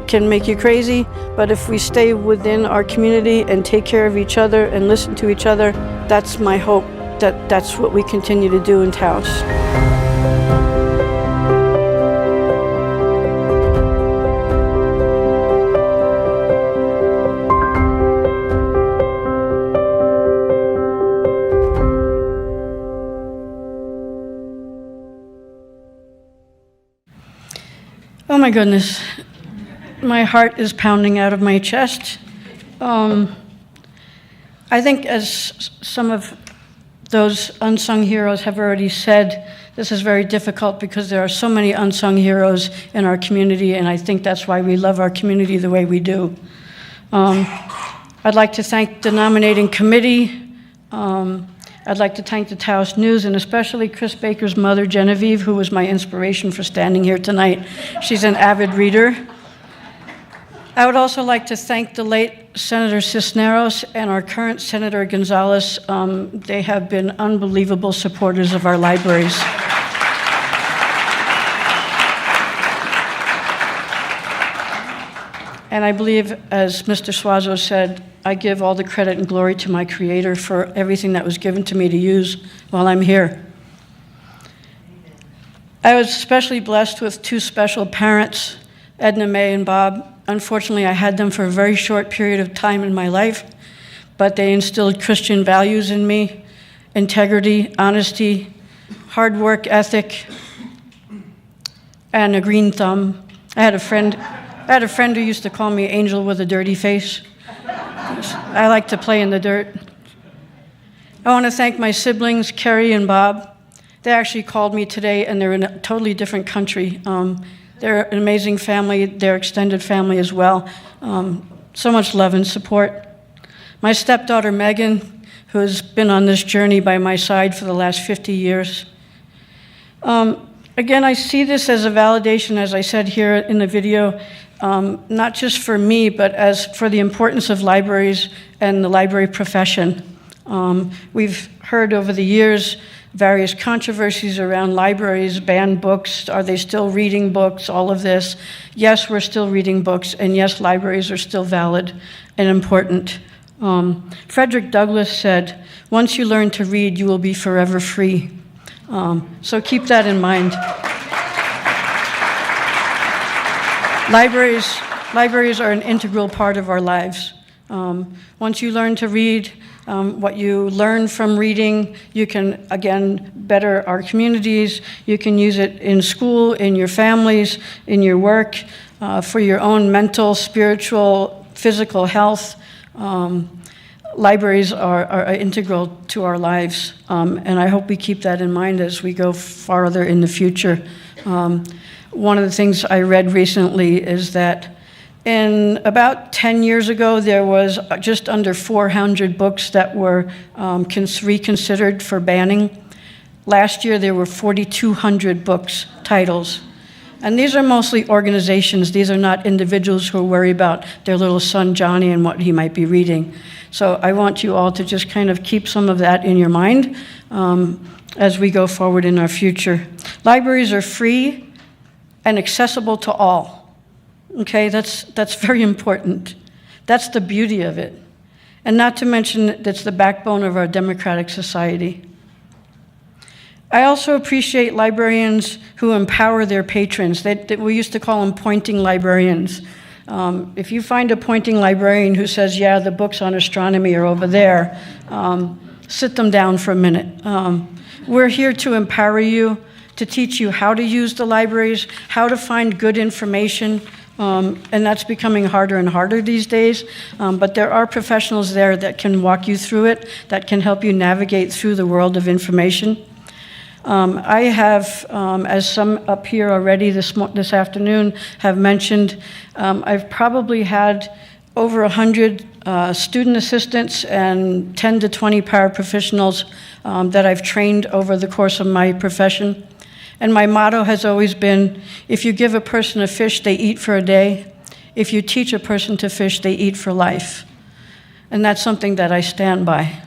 can make you crazy, but if we stay within our community and take care of each other and listen to each other, that's my hope, that's what we continue to do in Taos. Oh my goodness. My heart is pounding out of my chest. I think, as some of those unsung heroes have already said, this is very difficult because there are so many unsung heroes in our community, and I think that's why we love our community the way we do. I'd like to thank the nominating committee. I'd like to thank the Taos News, and especially Chris Baker's mother, Genevieve, who was my inspiration for standing here tonight. She's an avid reader. I would also like to thank the late Senator Cisneros and our current Senator Gonzalez. They have been unbelievable supporters of our libraries. And I believe, as Mr. Suazo said, I give all the credit and glory to my Creator for everything that was given to me to use while I'm here. I was especially blessed with two special parents, Edna Mae and Bob. Unfortunately, I had them for a very short period of time in my life, but they instilled Christian values in me: integrity, honesty, hard work ethic, and a green thumb. I had a friend who used to call me Angel with a dirty face. I like to play in the dirt. I want to thank my siblings, Carrie and Bob. They actually called me today, and they're in a totally different country. They're an amazing family, their extended family as well. So much love and support. My stepdaughter, Megan, who has been on this journey by my side for the last 50 years. Again, I see this as a validation, as I said here in the video, not just for me, but as for the importance of libraries and the library profession. We've heard over the years various controversies around libraries, banned books, are they still reading books, all of this. Yes, we're still reading books, and yes, libraries are still valid and important. Frederick Douglass said, "Once you learn to read, you will be forever free." So keep that in mind. Libraries are an integral part of our lives. Once you learn to read, what you learn from reading, you can, again, better our communities. You can use it in school, in your families, in your work, for your own mental, spiritual, physical health. Libraries are integral to our lives, and I hope we keep that in mind as we go farther in the future. One of the things I read recently is that in about 10 years ago, there was just under 400 books that were reconsidered for banning. Last year, there were 4,200 books, titles. And these are mostly organizations. These are not individuals who worry about their little son, Johnny, and what he might be reading. So I want you all to just kind of keep some of that in your mind as we go forward in our future. Libraries are free and accessible to all. Okay, that's very important. That's the beauty of it. And not to mention that's the backbone of our democratic society. I also appreciate librarians who empower their patrons. We used to call them pointing librarians. If you find a pointing librarian who says, yeah, the books on astronomy are over there, sit them down for a minute. We're here to empower you, to teach you how to use the libraries, how to find good information, and that's becoming harder and harder these days. But there are professionals there that can walk you through it, that can help you navigate through the world of information. I have, as some up here already this afternoon have mentioned, I've probably had over 100 student assistants and 10 to 20 paraprofessionals that I've trained over the course of my profession. And my motto has always been, if you give a person a fish, they eat for a day. If you teach a person to fish, they eat for life. And that's something that I stand by.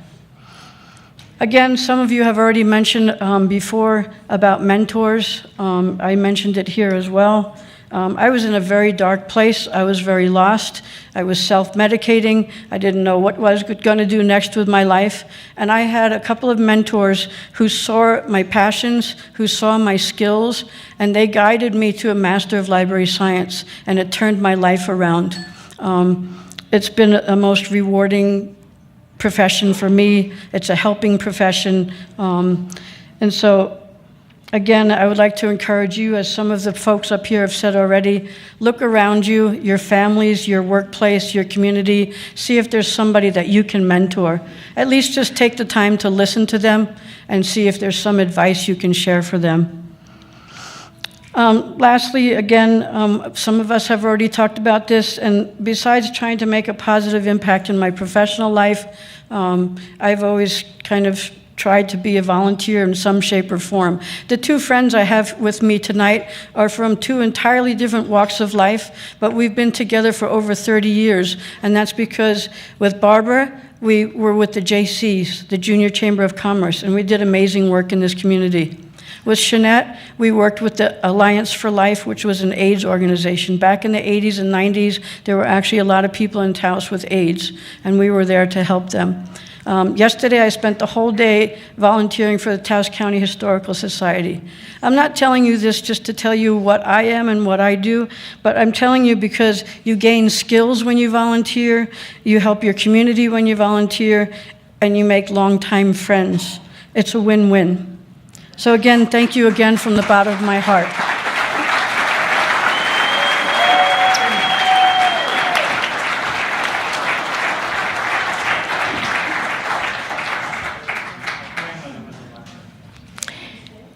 Again, some of you have already mentioned before about mentors. I mentioned it here as well. I was in a very dark place. I was very lost. I was self-medicating. I didn't know what I was going to do next with my life. And I had a couple of mentors who saw my passions, who saw my skills, and they guided me to a Master of Library Science, and it turned my life around. It's been a most rewarding profession for me. It's a helping profession. And so, again, I would like to encourage you, as some of the folks up here have said already, look around you, your families, your workplace, your community, see if there's somebody that you can mentor. At least just take the time to listen to them and see if there's some advice you can share for them. Lastly, again, some of us have already talked about this, and besides trying to make a positive impact in my professional life, I've always kind of tried to be a volunteer in some shape or form. The two friends I have with me tonight are from two entirely different walks of life, but we've been together for over 30 years, and that's because with Barbara, we were with the JCs, the Junior Chamber of Commerce, and we did amazing work in this community. With Shanette, we worked with the Alliance for Life, which was an AIDS organization. Back in the 80s and 90s, there were actually a lot of people in Taos with AIDS, and we were there to help them. Yesterday, I spent the whole day volunteering for the Taos County Historical Society. I'm not telling you this just to tell you what I am and what I do, but I'm telling you because you gain skills when you volunteer, you help your community when you volunteer, and you make longtime friends. It's a win-win. So again, thank you again from the bottom of my heart.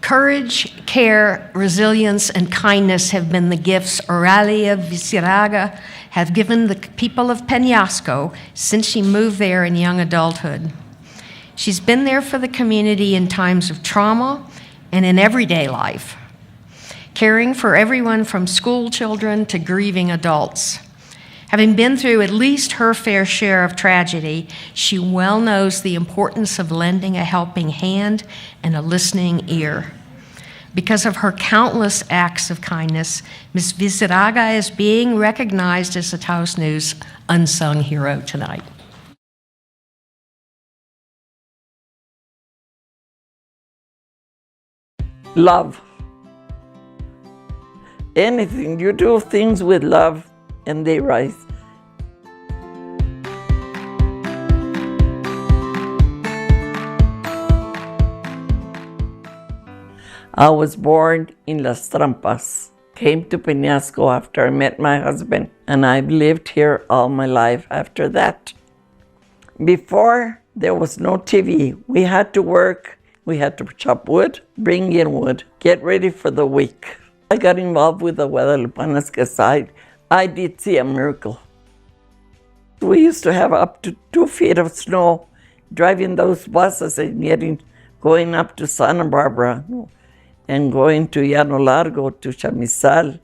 Courage, care, resilience, and kindness have been the gifts Oralia Visarraga have given the people of Penasco since she moved there in young adulthood. She's been there for the community in times of trauma and in everyday life, caring for everyone from school children to grieving adults. Having been through at least her fair share of tragedy, she well knows the importance of lending a helping hand and a listening ear. Because of her countless acts of kindness, Ms. Visarraga is being recognized as the Taos News Unsung Hero tonight. Love. Anything, you do things with love and they rise. I was born in Las Trampas, came to Penasco after I met my husband, and I've lived here all my life after that. Before, there was no TV. We had to work. We had to chop wood, bring in wood, get ready for the week. I got involved with the Guadalupanas because I did see a miracle. We used to have up to 2 feet of snow driving those buses and going up to Santa Barbara and going to Llano Largo, to Chamizal.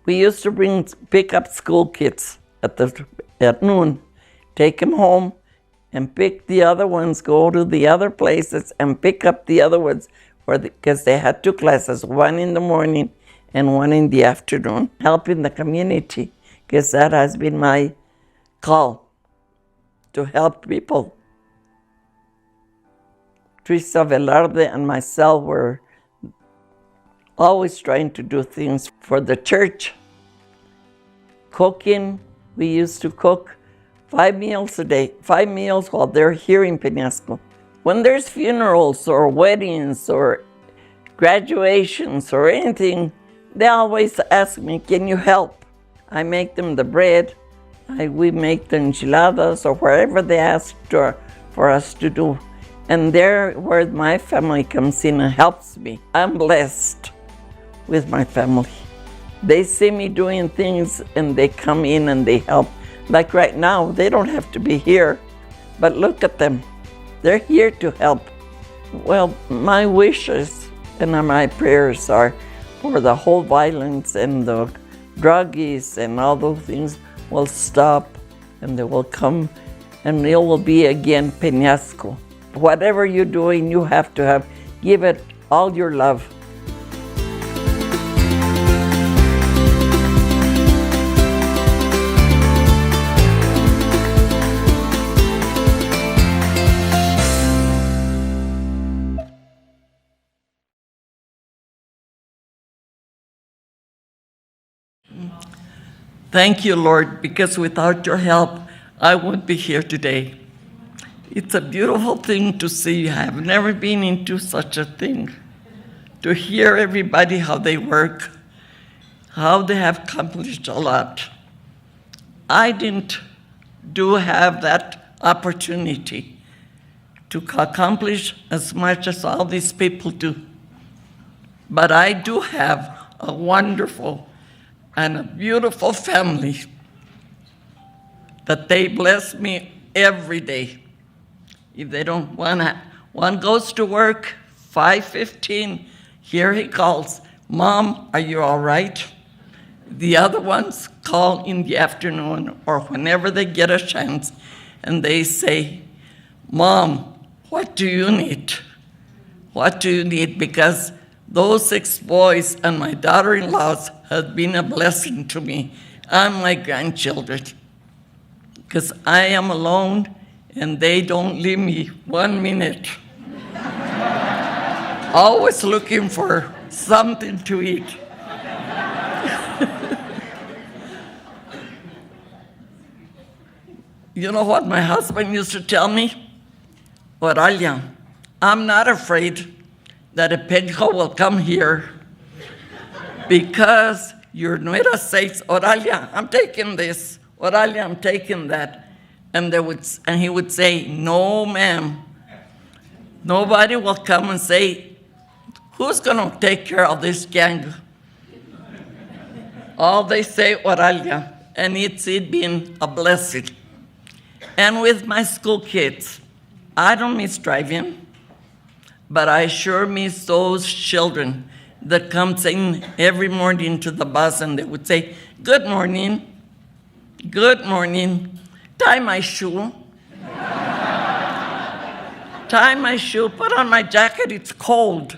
We used to pick up school kids at noon, take them home, and pick the other ones, go to the other places and pick up the other ones because they had 2 classes, one in the morning and one in the afternoon, helping the community, because that has been my call, to help people. Teresa Velarde and myself were always trying to do things for the church. Cooking, we used to cook 5 meals a day, 5 meals while they're here in Peñasco. When there's funerals or weddings or graduations or anything, they always ask me, can you help? I make them the bread, we make the enchiladas or wherever they ask for us to do. And there where my family comes in and helps me. I'm blessed with my family. They see me doing things and they come in and they help. Like right now, they don't have to be here, but look at them. They're here to help. Well, my wishes and my prayers are for the whole violence and the druggies and all those things will stop and they will come and it will be again Peñasco. Whatever you're doing, you have to give it all your love. Thank you, Lord, because without your help, I wouldn't be here today. It's a beautiful thing to see. I have never been into such a thing. To hear everybody, how they work, how they have accomplished a lot. I didn't have that opportunity to accomplish as much as all these people do. But I do have a wonderful and a beautiful family that they bless me every day. If they don't one goes to work, 5:15, here he calls, Mom, are you all right? The other ones call in the afternoon or whenever they get a chance, and they say, Mom, what do you need? What do you need? Because those 6 boys and my daughter-in-laws have been a blessing to me and my grandchildren. Because I am alone and they don't leave me 1 minute. Always looking for something to eat. You know what my husband used to tell me? Oralia, I'm not afraid that a penjo will come here because your nuera says, Oralia, I'm taking this. Oralia, I'm taking that. And he would say, no, ma'am. Nobody will come and say, who's going to take care of this gang? All they say, Oralia, and it's been a blessing. And with my school kids, I don't miss driving, but I sure miss those children that come in every morning to the bus and they would say, good morning, tie my shoe. Tie my shoe, put on my jacket, it's cold.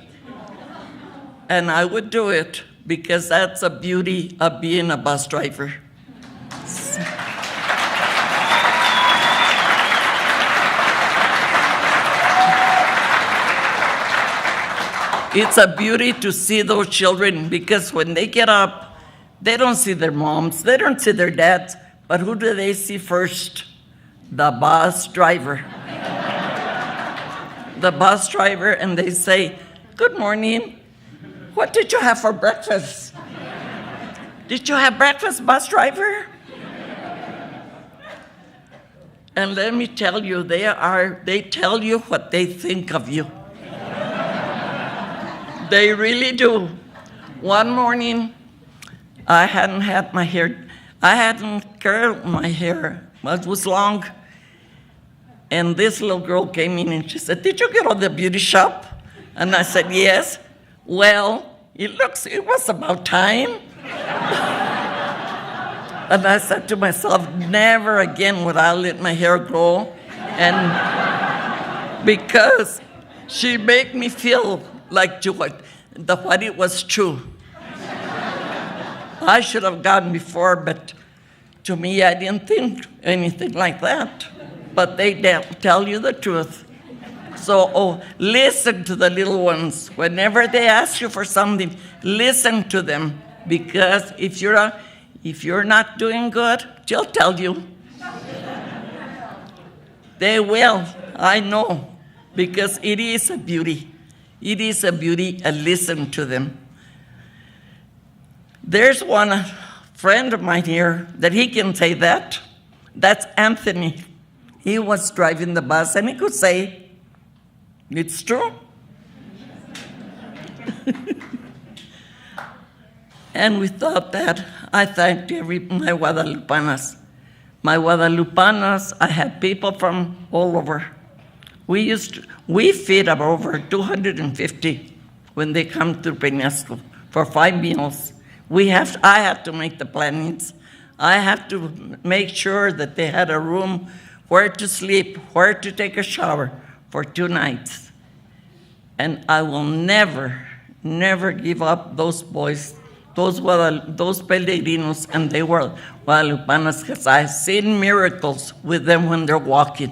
And I would do it because that's the beauty of being a bus driver. It's a beauty to see those children because when they get up, they don't see their moms, they don't see their dads, but who do they see first? The bus driver. The bus driver, and they say, good morning, what did you have for breakfast? Did you have breakfast, bus driver? And let me tell you, they tell you what they think of you. They really do. One morning, I hadn't had my hair, I hadn't curled my hair, it was long. And this little girl came in and she said, "Did you get out of the beauty shop?" And I said, "Yes." "Well, it was about time." And I said to myself, never again would I let my hair grow. And because she made me feel like what it was true. I should have gone before, but to me, I didn't think anything like that. But they tell you the truth. So, listen to the little ones. Whenever they ask you for something, listen to them. Because if you're not doing good, they'll tell you. They will, I know, because it is a beauty. It is a beauty, and listen to them. There's one friend of mine here that he can say that. That's Anthony. He was driving the bus, and he could say, it's true. And we-thought that, I thanked my Guadalupanas. My Guadalupanas, I had people from all over. We feed about over 250 when they come to Peñasco for 5 meals. I had to make the plannings. I have to make sure that they had a room where to sleep, where to take a shower for 2 nights. And I will never, never give up those boys, those Peregrinos, and they were Guadalupanas, because I've seen miracles with them when they're walking.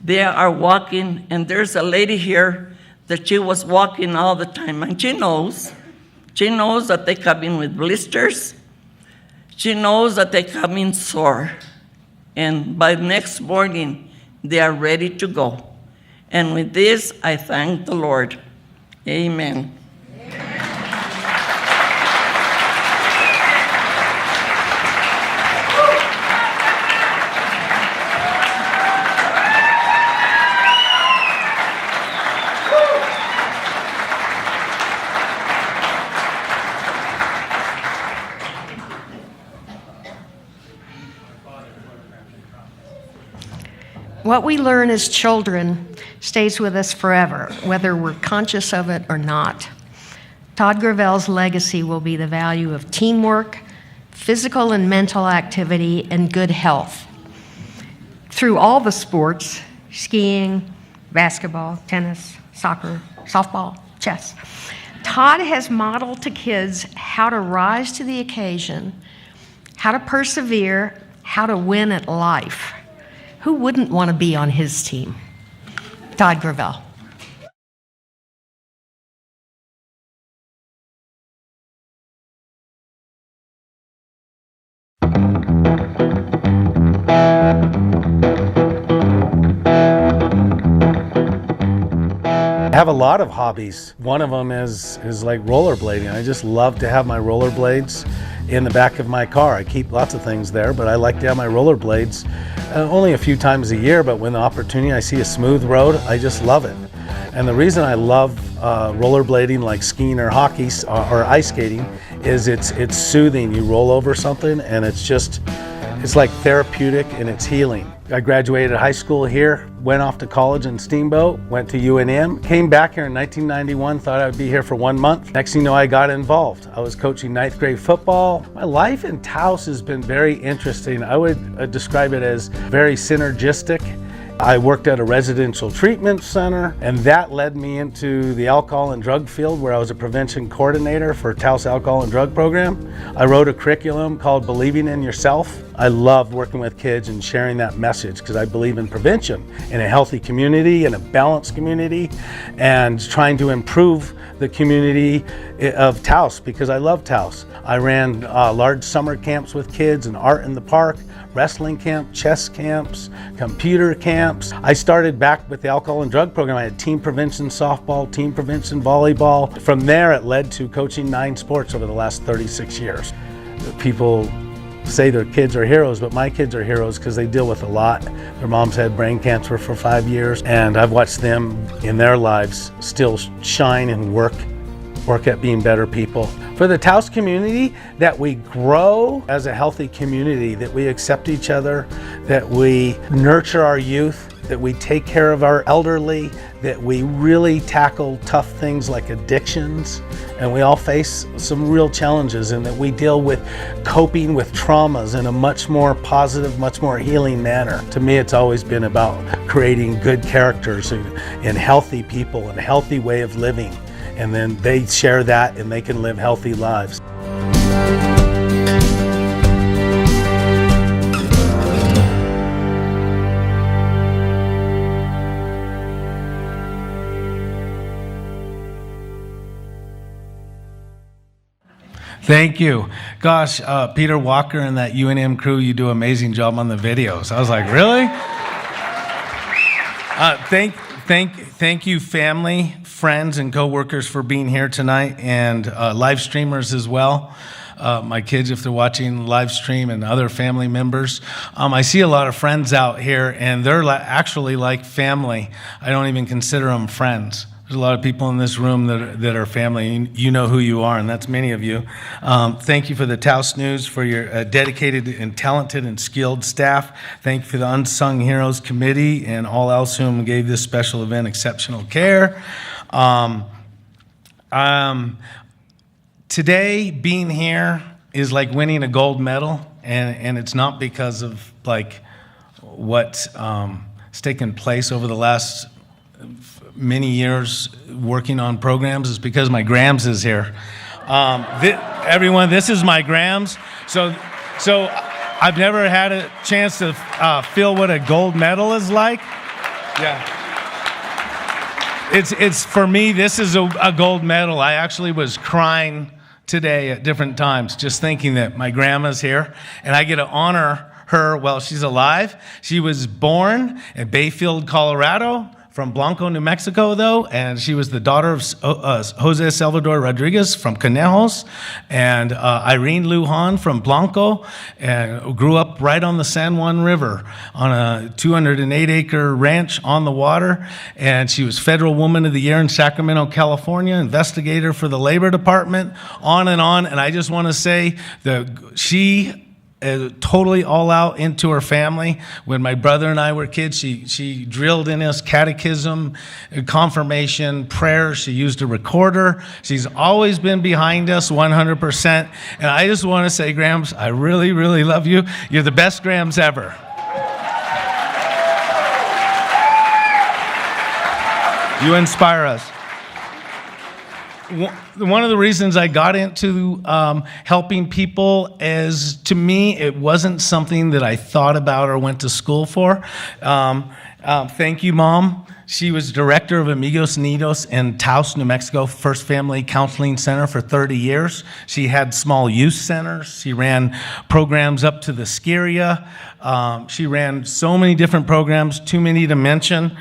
They are walking, and there's a lady here that she was walking all the time, and she knows that they come in with blisters. She knows that they come in sore. And by next morning, they are ready to go. And with this, I thank the Lord. Amen. What we learn as children stays with us forever, whether we're conscious of it or not. Todd Gravel's legacy will be the value of teamwork, physical and mental activity, and good health. Through all the sports, skiing, basketball, tennis, soccer, softball, chess, Todd has modeled to kids how to rise to the occasion, how to persevere, how to win at life. Who wouldn't want to be on his team? Todd Gravel. I have a lot of hobbies. One of them is like rollerblading. I just love to have my rollerblades in the back of my car. I keep lots of things there, but I like to have my rollerblades only a few times a year, but when the opportunity, I see a smooth road, I just love it. And the reason I love rollerblading, like skiing or hockey or ice skating, is it's soothing. You roll over something and it's like therapeutic and it's healing. I graduated high school here, went off to college in Steamboat, went to UNM, came back here in 1991, thought I would be here for 1 month. Next thing you know, I got involved. I was coaching 9th grade football. My life in Taos has been very interesting. I would describe it as very synergistic. I worked at a residential treatment center, and that led me into the alcohol and drug field, where I was a prevention coordinator for Taos Alcohol and Drug Program. I wrote a curriculum called Believing in Yourself. I loved working with kids and sharing that message because I believe in prevention, in a healthy community, in a balanced community, and trying to improve the community of Taos because I love Taos. I ran large summer camps with kids and art in the park, wrestling camp, chess camps, computer camps. I started back with the alcohol and drug program. I had team prevention softball, team prevention volleyball. From there, it led to coaching 9 sports over the last 36 years. People say their kids are heroes, but my kids are heroes because they deal with a lot. Their moms had brain cancer for 5 years, and I've watched them in their lives still shine and work work at being better people. For the Taos community, that we grow as a healthy community, that we accept each other, that we nurture our youth, that we take care of our elderly, that we really tackle tough things like addictions, and we all face some real challenges, and that we deal with coping with traumas in a much more positive, much more healing manner. To me, it's always been about creating good characters and healthy people and a healthy way of living, and then they share that and they can live healthy lives. Thank you. Gosh, Peter Walker and that UNM crew, you do an amazing job on the videos. I was like, really? Thank you, family, friends, and coworkers for being here tonight, and live streamers as well. My kids, if they're watching live stream, and other family members. I see a lot of friends out here, and they're actually like family. I don't even consider them friends. There's a lot of people in this room that are family. You know who you are, and that's many of you. Thank you for the Taos News, for your dedicated and talented and skilled staff. Thank you for the Unsung Heroes Committee and all else whom gave this special event exceptional care. Today, being here is like winning a gold medal, and it's not because of like what's taken place over the last many years working on programs. Is because my Grams is here. Everyone, this is my Grams. So I've never had a chance to feel what a gold medal is like. Yeah. It's for me, this is a gold medal. I actually was crying today at different times, just thinking that my grandma's here, and I get to honor her while she's alive. She was born in Bayfield, Colorado, from Blanco, New Mexico, though, and she was the daughter of Jose Salvador Rodriguez from Conejos, and Irene Lujan from Blanco, and grew up right on the San Juan River on a 208-acre ranch on the water, and she was Federal Woman of the Year in Sacramento, California, investigator for the Labor Department, on, and I just want to say that she totally all out into her family. When my brother and I were kids, she drilled in us catechism, confirmation, prayer. She used a recorder. She's always been behind us 100%. And I just want to say, Grams, I really, really love you. You're the best Grams ever. You inspire us. One of the reasons I got into helping people is, to me, it wasn't something that I thought about or went to school for. Thank you, Mom. She was director of Amigos Unidos in Taos, New Mexico, First Family Counseling Center for 30 years. She had small youth centers. She ran programs up to the Skyria. She ran so many different programs, too many to mention.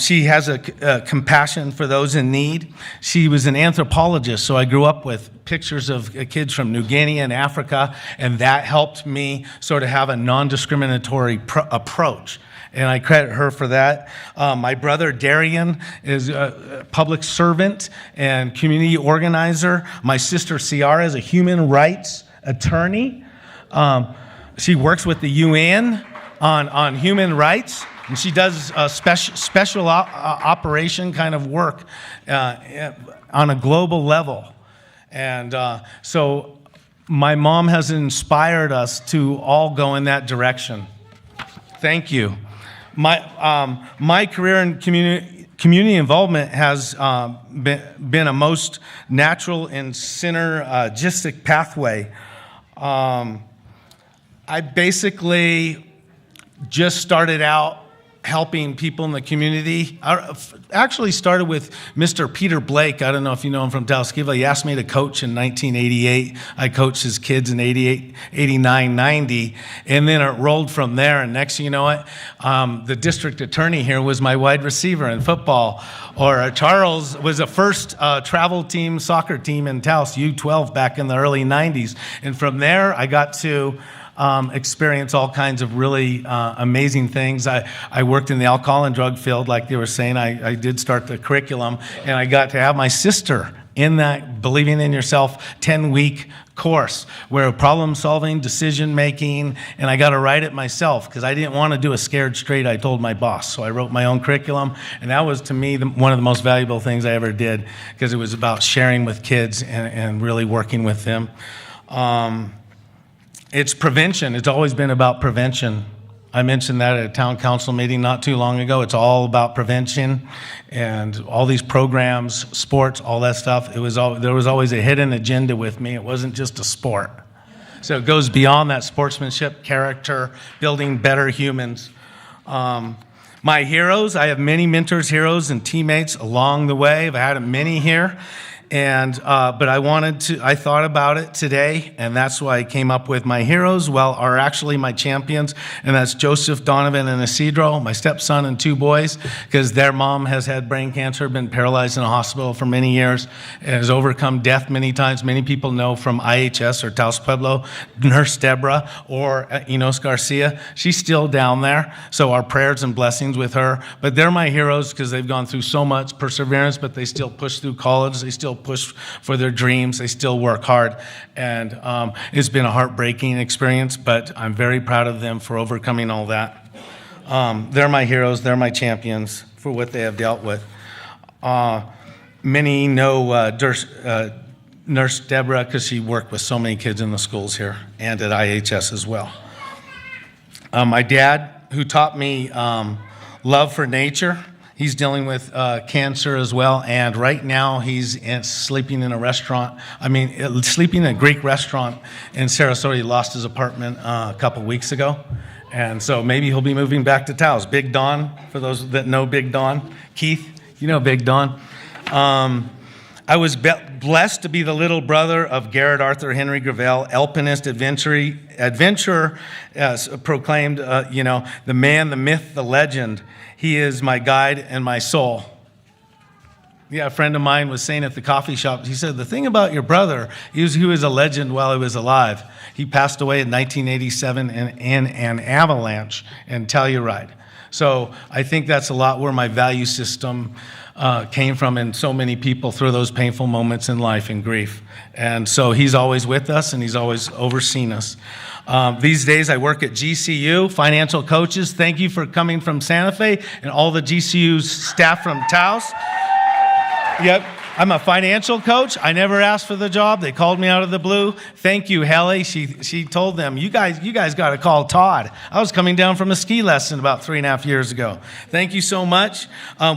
She has a compassion for those in need. She was an anthropologist, so I grew up with pictures of kids from New Guinea and Africa, and that helped me sort of have a non-discriminatory approach. And I credit her for that. My brother Darian is a public servant and community organizer. My sister Ciara is a human rights attorney. She works with the UN on human rights. And she does special operation kind of work on a global level. And so my mom has inspired us to all go in that direction. Thank you. My career in community involvement has been a most natural and synergistic pathway. I basically just started out helping people in the community. I actually started with Mr. Peter Blake. I don't know if you know him from Taos. He asked me to coach in 1988. I coached his kids in 88, 89, 90, and then it rolled from there. And next thing you know what, the district attorney here was my wide receiver in football. Or Charles was the first travel team, soccer team in Taos, U12 back in the early 90s. And from there, I got to experience all kinds of really amazing things. I worked in the alcohol and drug field, like they were saying. I did start the curriculum, and I got to have my sister in that Believing in Yourself 10-week course where problem solving, decision making, and I got to write it myself because I didn't want to do a scared straight. I told my boss. So I wrote my own curriculum, and that was to me one of the most valuable things I ever did because it was about sharing with kids and really working with them. It's prevention. It's always been about prevention. I mentioned that at a town council meeting not too long ago. It's all about prevention and all these programs, sports, all that stuff. There was always a hidden agenda with me. It wasn't just a sport. So it goes beyond that sportsmanship, character, building better humans. My heroes, I have many mentors, heroes, and teammates along the way. I've had many here. But I thought about it today, and that's why I came up with my heroes, are actually my champions, and that's Joseph, Donovan, and Isidro, my stepson and 2 boys, because their mom has had brain cancer, been paralyzed in a hospital for many years, and has overcome death many times. Many people know from IHS or Taos Pueblo, Nurse Deborah, or Enos Garcia. She's still down there, so our prayers and blessings with her. But they're my heroes because they've gone through so much perseverance, but they still push through college. They still push for their dreams. They still work hard. And it's been a heartbreaking experience, but I'm very proud of them for overcoming all that. They're my heroes. They're my champions for what they have dealt with. Many know Nurse Deborah because she worked with so many kids in the schools here and at IHS as well. My dad, who taught me love for nature, he's dealing with cancer as well, and right now he's sleeping in a restaurant. Sleeping in a Greek restaurant in Sarasota. He lost his apartment a couple weeks ago, and so maybe he'll be moving back to Taos. Big Don, for those that know Big Don. Keith, you know Big Don. I was blessed to be the little brother of Garrett Arthur Henry Grell, alpinist, adventurer, proclaimed, the man, the myth, the legend. He is my guide and my soul. Yeah, a friend of mine was saying at the coffee shop, he said, the thing about your brother, he was a legend while he was alive. He passed away in 1987 in an avalanche in Telluride. So I think that's a lot where my value system came from, and so many people through those painful moments in life and grief. And so he's always with us, and he's always overseen us. These days I work at GCU, financial coaches. Thank you for coming from Santa Fe and all the GCU staff from Taos. Yep, I'm a financial coach. I never asked for the job. They called me out of the blue. Thank you, Helly. She told them, you guys got to call Todd. I was coming down from a ski lesson about 3.5 years ago. Thank you so much.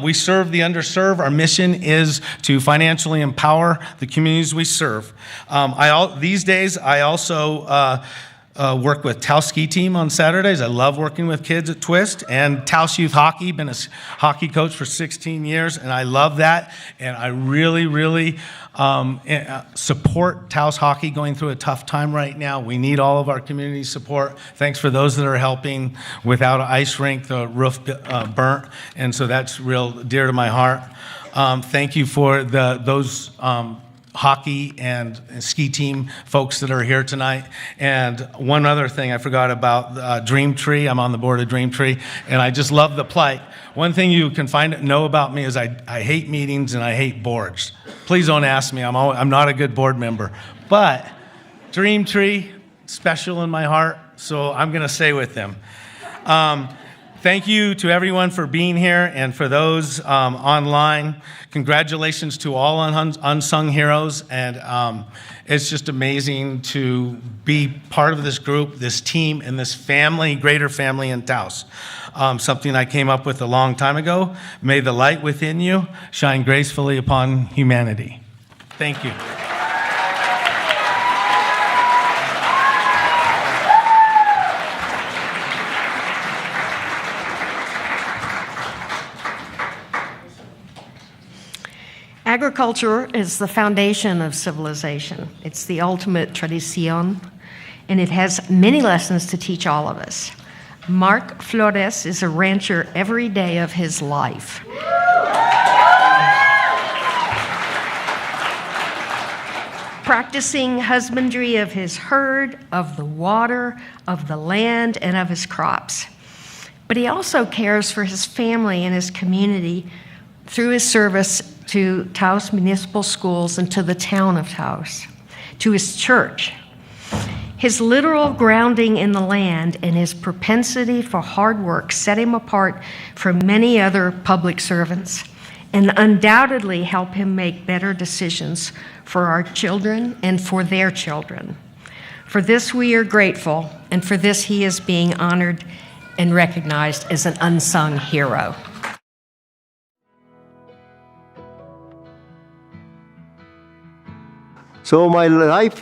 We serve the underserved. Our mission is to financially empower the communities we serve. These days, I also work with Taos ski team on Saturdays. I love working with kids at Twist, and Taos Youth Hockey. Been a hockey coach for 16 years, and I love that. And I really, really support Taos Hockey going through a tough time right now. We need all of our community support. Thanks for those that are helping. Without an ice rink, the roof burnt, and so that's real dear to my heart. Thank you for those hockey and ski team folks that are here tonight. And one other thing I forgot about, Dream Tree. I'm on the board of Dream Tree, and I just love the plight. One thing you can know about me is I hate meetings and I hate boards. Please don't ask me. I'm not a good board member. But Dream Tree, special in my heart, so I'm going to stay with them. Thank you to everyone for being here, and for those online, congratulations to all Unsung Heroes. And it's just amazing to be part of this group, this team, and this family, greater family in Taos. Something I came up with a long time ago. May the light within you shine gracefully upon humanity. Thank you. Agriculture is the foundation of civilization. It's the ultimate tradición, and it has many lessons to teach all of us. Mark Flores is a rancher every day of his life. Practicing husbandry of his herd, of the water, of the land, and of his crops. But he also cares for his family and his community through his service to Taos Municipal Schools and to the town of Taos, to his church. His literal grounding in the land and his propensity for hard work set him apart from many other public servants and undoubtedly help him make better decisions for our children and for their children. For this we are grateful, and for this he is being honored and recognized as an unsung hero. So my life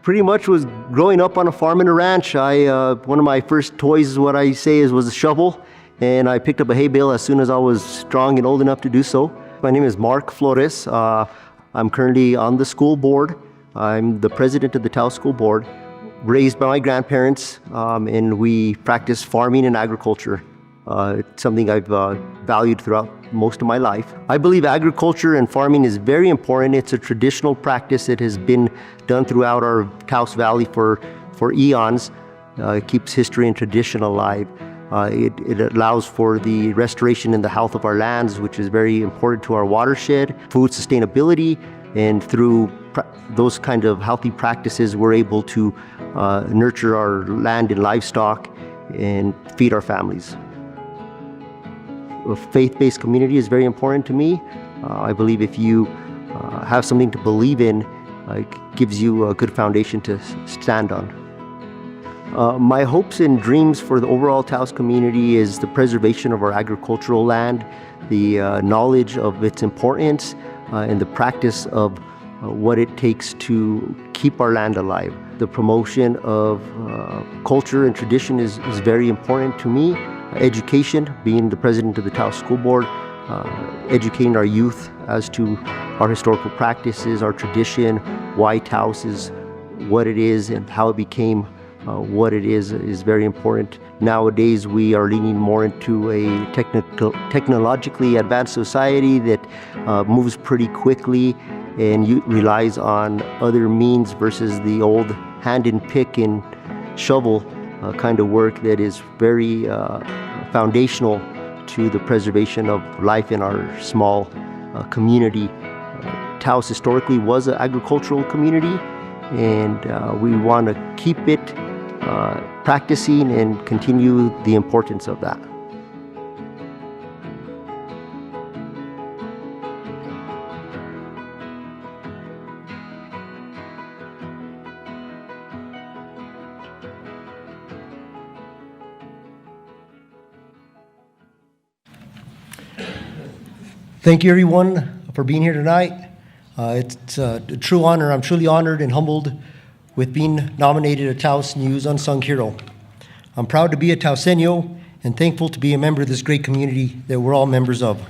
pretty much was growing up on a farm and a ranch. One of my first toys, what I say was a shovel, and I picked up a hay bale as soon as I was strong and old enough to do so. My name is Mark Flores. I'm currently on the school board. I'm the president of the Taos School Board, raised by my grandparents, and we practice farming and agriculture. It's something I've valued throughout most of my life. I believe agriculture and farming is very important. It's a traditional practice that has been done throughout our Taos Valley for eons. It keeps history and tradition alive. It allows for the restoration and the health of our lands, which is very important to our watershed, food sustainability, and through those kind of healthy practices, we're able to nurture our land and livestock and feed our families. A faith-based community is very important to me. I believe if you have something to believe in, it gives you a good foundation to stand on. My hopes and dreams for the overall Taos community is the preservation of our agricultural land, the knowledge of its importance, and the practice of what it takes to keep our land alive. The promotion of culture and tradition is very important to me. Education, being the president of the Taos School Board, educating our youth as to our historical practices, our tradition, why Taos is what it is and how it became what it is very important. Nowadays, we are leaning more into a technologically advanced society that moves pretty quickly and relies on other means versus the old hand and pick and shovel kind of work that is very foundational to the preservation of life in our small community. Taos historically was an agricultural community, and we want to keep it practicing and continue the importance of that. Thank you, everyone, for being here tonight. It's a true honor. I'm truly honored and humbled with being nominated a Taos News Unsung Hero. I'm proud to be a Taoseño and thankful to be a member of this great community that we're all members of.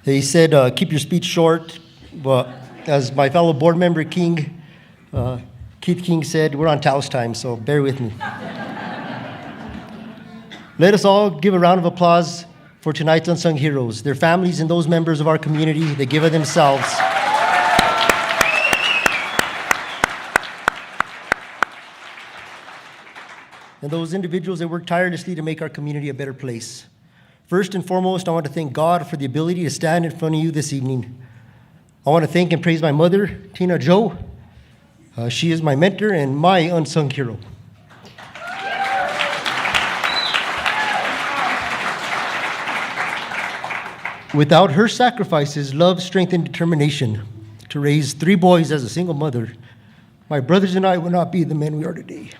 They said, keep your speech short, but as my fellow board member Keith King said, we're on Taos time, so bear with me. Let us all give a round of applause for tonight's Unsung Heroes, their families and those members of our community that give of themselves. And those individuals that work tirelessly to make our community a better place. First and foremost, I want to thank God for the ability to stand in front of you this evening. I want to thank and praise my mother, Tina Jo. She is my mentor and my unsung hero. Without her sacrifices, love, strength, and determination to raise 3 boys as a single mother, my brothers and I would not be the men we are today.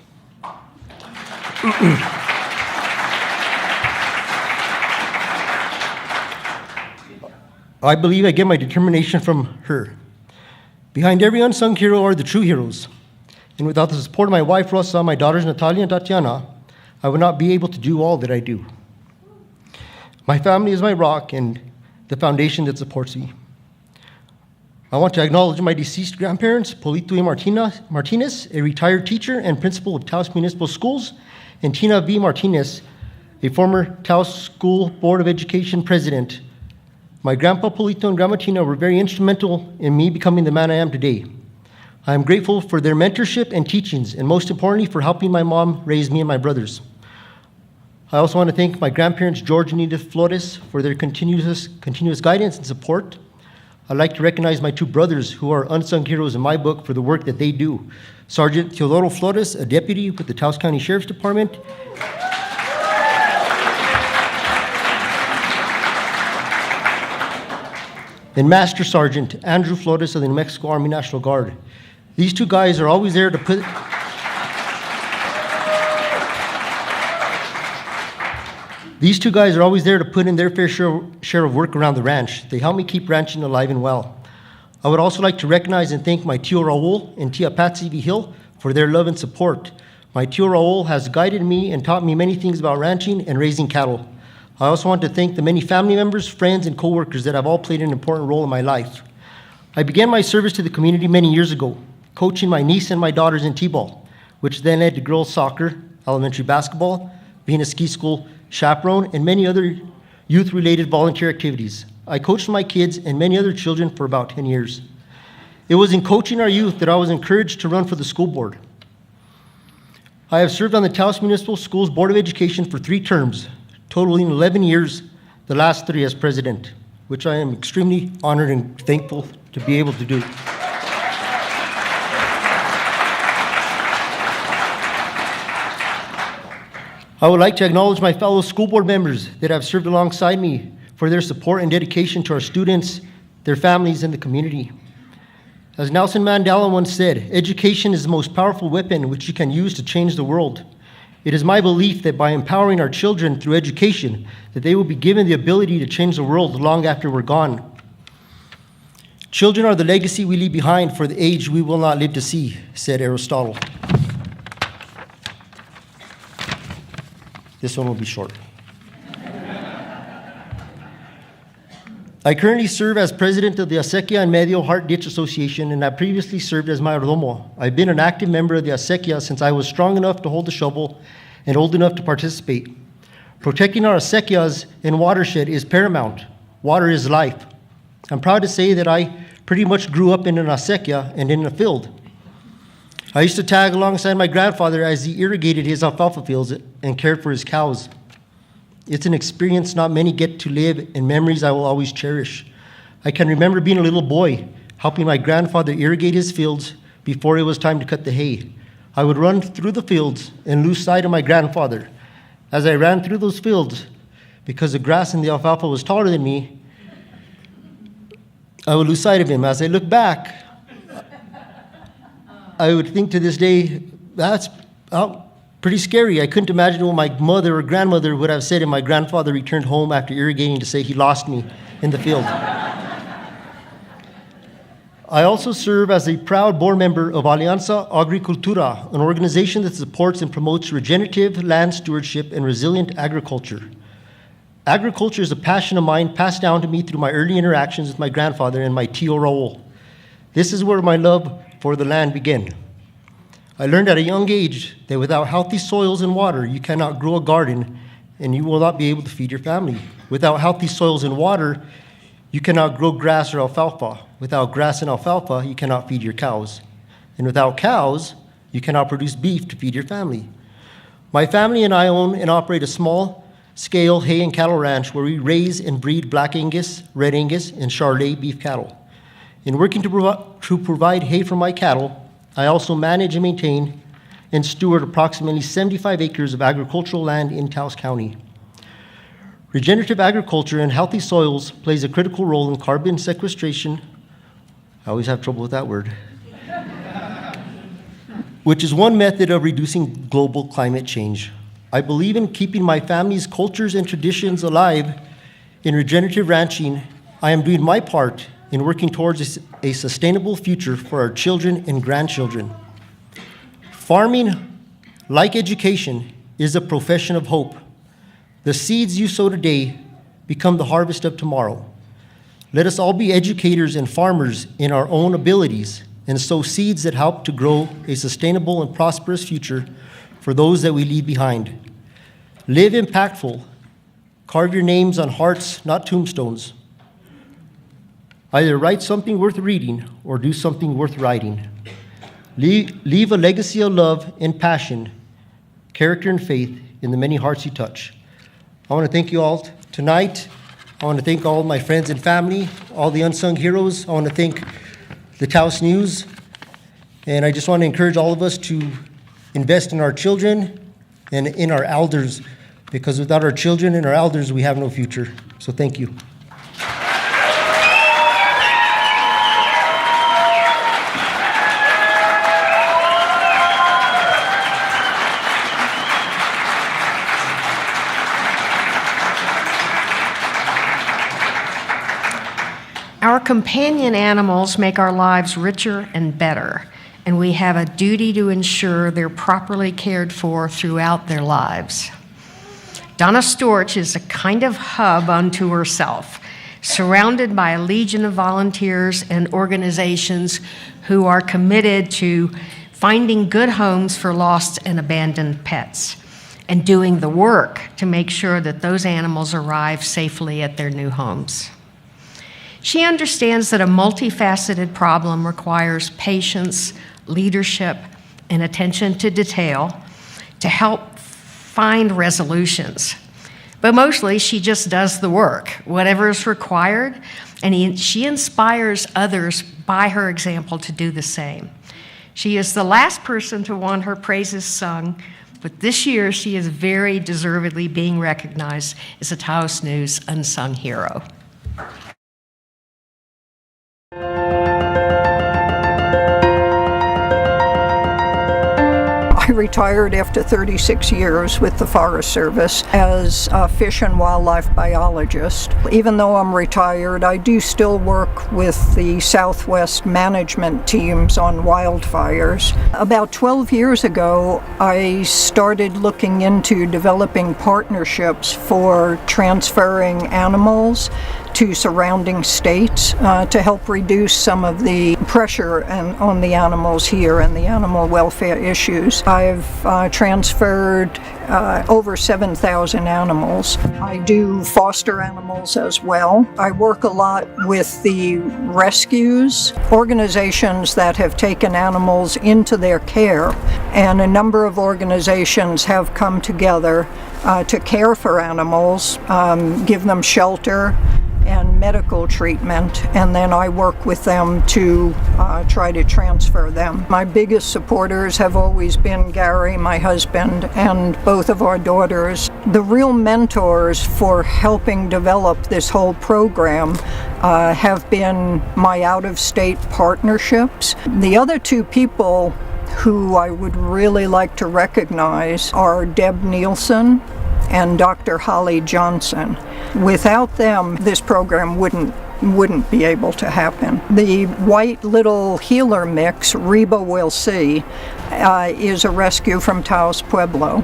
I believe I get my determination from her. Behind every unsung hero are the true heroes. And without the support of my wife, Rosa, my daughters, Natalia and Tatiana, I would not be able to do all that I do. My family is my rock and the foundation that supports me. I want to acknowledge my deceased grandparents, Polito E. Martinez, a retired teacher and principal of Taos Municipal Schools, and Tina V. Martinez, a former Taos School Board of Education president. My grandpa Polito and grandma Tina were very instrumental in me becoming the man I am today. I am grateful for their mentorship and teachings, and most importantly, for helping my mom raise me and my brothers. I also want to thank my grandparents, George and Edith Flores, for their continuous guidance and support. I'd like to recognize my two brothers who are unsung heroes in my book for the work that they do. Sergeant Teodoro Flores, a deputy with the Taos County Sheriff's Department, and Master Sergeant Andrew Flores of the New Mexico Army National Guard. These two guys are always there to put in their fair share of work around the ranch. They help me keep ranching alive and well. I would also like to recognize and thank my Tio Raul and Tia Patsy V. Hill for their love and support. My Tio Raul has guided me and taught me many things about ranching and raising cattle. I also want to thank the many family members, friends, and coworkers that have all played an important role in my life. I began my service to the community many years ago, coaching my niece and my daughters in T-ball, which then led to girls soccer, elementary basketball, being a ski school chaperone, and many other youth-related volunteer activities. I coached my kids and many other children for about 10 years. It was in coaching our youth that I was encouraged to run for the school board. I have served on the Taos Municipal Schools Board of Education for 3 terms, totaling 11 years, the last 3 as president, which I am extremely honored and thankful to be able to do. I would like to acknowledge my fellow school board members that have served alongside me for their support and dedication to our students, their families, and the community. As Nelson Mandela once said, education is the most powerful weapon which you can use to change the world. It is my belief that by empowering our children through education, that they will be given the ability to change the world long after we're gone. Children are the legacy we leave behind for the age we will not live to see, said Aristotle. This one will be short. I currently serve as president of the Acequia and Medio Heart Ditch Association, and I previously served as mayordomo. I've been an active member of the Acequia since I was strong enough to hold the shovel and old enough to participate. Protecting our acequias and watershed is paramount. Water is life. I'm proud to say that I pretty much grew up in an acequia and in a field. I used to tag alongside my grandfather as he irrigated his alfalfa fields and cared for his cows. It's an experience not many get to live and memories I will always cherish. I can remember being a little boy, helping my grandfather irrigate his fields before it was time to cut the hay. I would run through the fields and lose sight of my grandfather. As I ran through those fields, because the grass in the alfalfa was taller than me, I would lose sight of him. As I look back, I would think to this day, that's pretty scary. I couldn't imagine what my mother or grandmother would have said if my grandfather returned home after irrigating to say he lost me in the field. I also serve as a proud board member of Alianza Agricultura, an organization that supports and promotes regenerative land stewardship and resilient agriculture. Agriculture is a passion of mine passed down to me through my early interactions with my grandfather and my Tio Raul. This is where my love for the land began. I learned at a young age that without healthy soils and water, you cannot grow a garden and you will not be able to feed your family. Without healthy soils and water, you cannot grow grass or alfalfa. Without grass and alfalfa, you cannot feed your cows. And without cows, you cannot produce beef to feed your family. My family and I own and operate a small-scale hay and cattle ranch where we raise and breed Black Angus, Red Angus, and Charolais beef cattle. In working to provide hay for my cattle, I also manage and maintain and steward approximately 75 acres of agricultural land in Taos County. Regenerative agriculture and healthy soils plays a critical role in carbon sequestration. I always have trouble with that word. Which is one method of reducing global climate change. I believe in keeping my family's cultures and traditions alive in regenerative ranching. I am doing my part in working towards a sustainable future for our children and grandchildren. Farming, like education, is a profession of hope. The seeds you sow today become the harvest of tomorrow. Let us all be educators and farmers in our own abilities and sow seeds that help to grow a sustainable and prosperous future for those that we leave behind. Live impactful. Carve your names on hearts, not tombstones. Either write something worth reading or do something worth writing. Leave a legacy of love and passion, character and faith in the many hearts you touch. I want to thank you all tonight. I want to thank all my friends and family, all the unsung heroes. I want to thank the Taos News. And I just want to encourage all of us to invest in our children and in our elders, because without our children and our elders, we have no future. So thank you. Our companion animals make our lives richer and better, and we have a duty to ensure they're properly cared for throughout their lives. Donna Storch is a kind of hub unto herself, surrounded by a legion of volunteers and organizations who are committed to finding good homes for lost and abandoned pets and doing the work to make sure that those animals arrive safely at their new homes. She understands that a multifaceted problem requires patience, leadership, and attention to detail to help find resolutions. But mostly, she just does the work, whatever is required, and she inspires others by her example to do the same. She is the last person to want her praises sung, but this year she is very deservedly being recognized as a Taos News Unsung Hero. I retired after 36 years with the Forest Service as a fish and wildlife biologist. Even though I'm retired, I do still work with the Southwest management teams on wildfires. About 12 years ago, I started looking into developing partnerships for transferring animals to surrounding states to help reduce some of the pressure on the animals here and the animal welfare issues. I've transferred over 7,000 animals. I do foster animals as well. I work a lot with the rescues, organizations that have taken animals into their care, and a number of organizations have come together to care for animals, give them shelter and medical treatment, and then I work with them to try to transfer them. My biggest supporters have always been Gary, my husband, and both of our daughters. The real mentors for helping develop this whole program have been my out-of-state partnerships. The other two people who I would really like to recognize are Deb Nielsen and Dr. Holly Johnson. Without them, this program wouldn't be able to happen. The white little healer mix, Reba Will See, is a rescue from Taos Pueblo.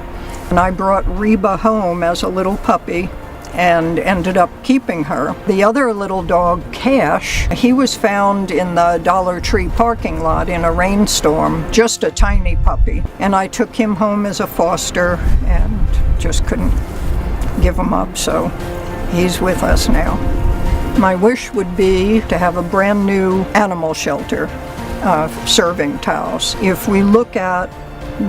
And I brought Reba home as a little puppy and ended up keeping her. The other little dog, Cash, he was found in the Dollar Tree parking lot in a rainstorm, just a tiny puppy. And I took him home as a foster and just couldn't give him up, so he's with us now. My wish would be to have a brand new animal shelter serving Taos. If we look at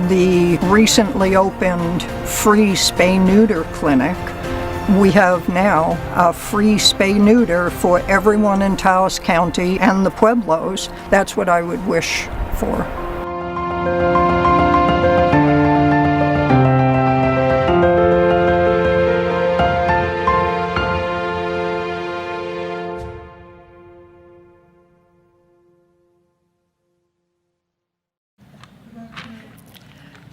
the recently opened free spay-neuter clinic, we have now a free spay-neuter for everyone in Taos County and the Pueblos. That's what I would wish for.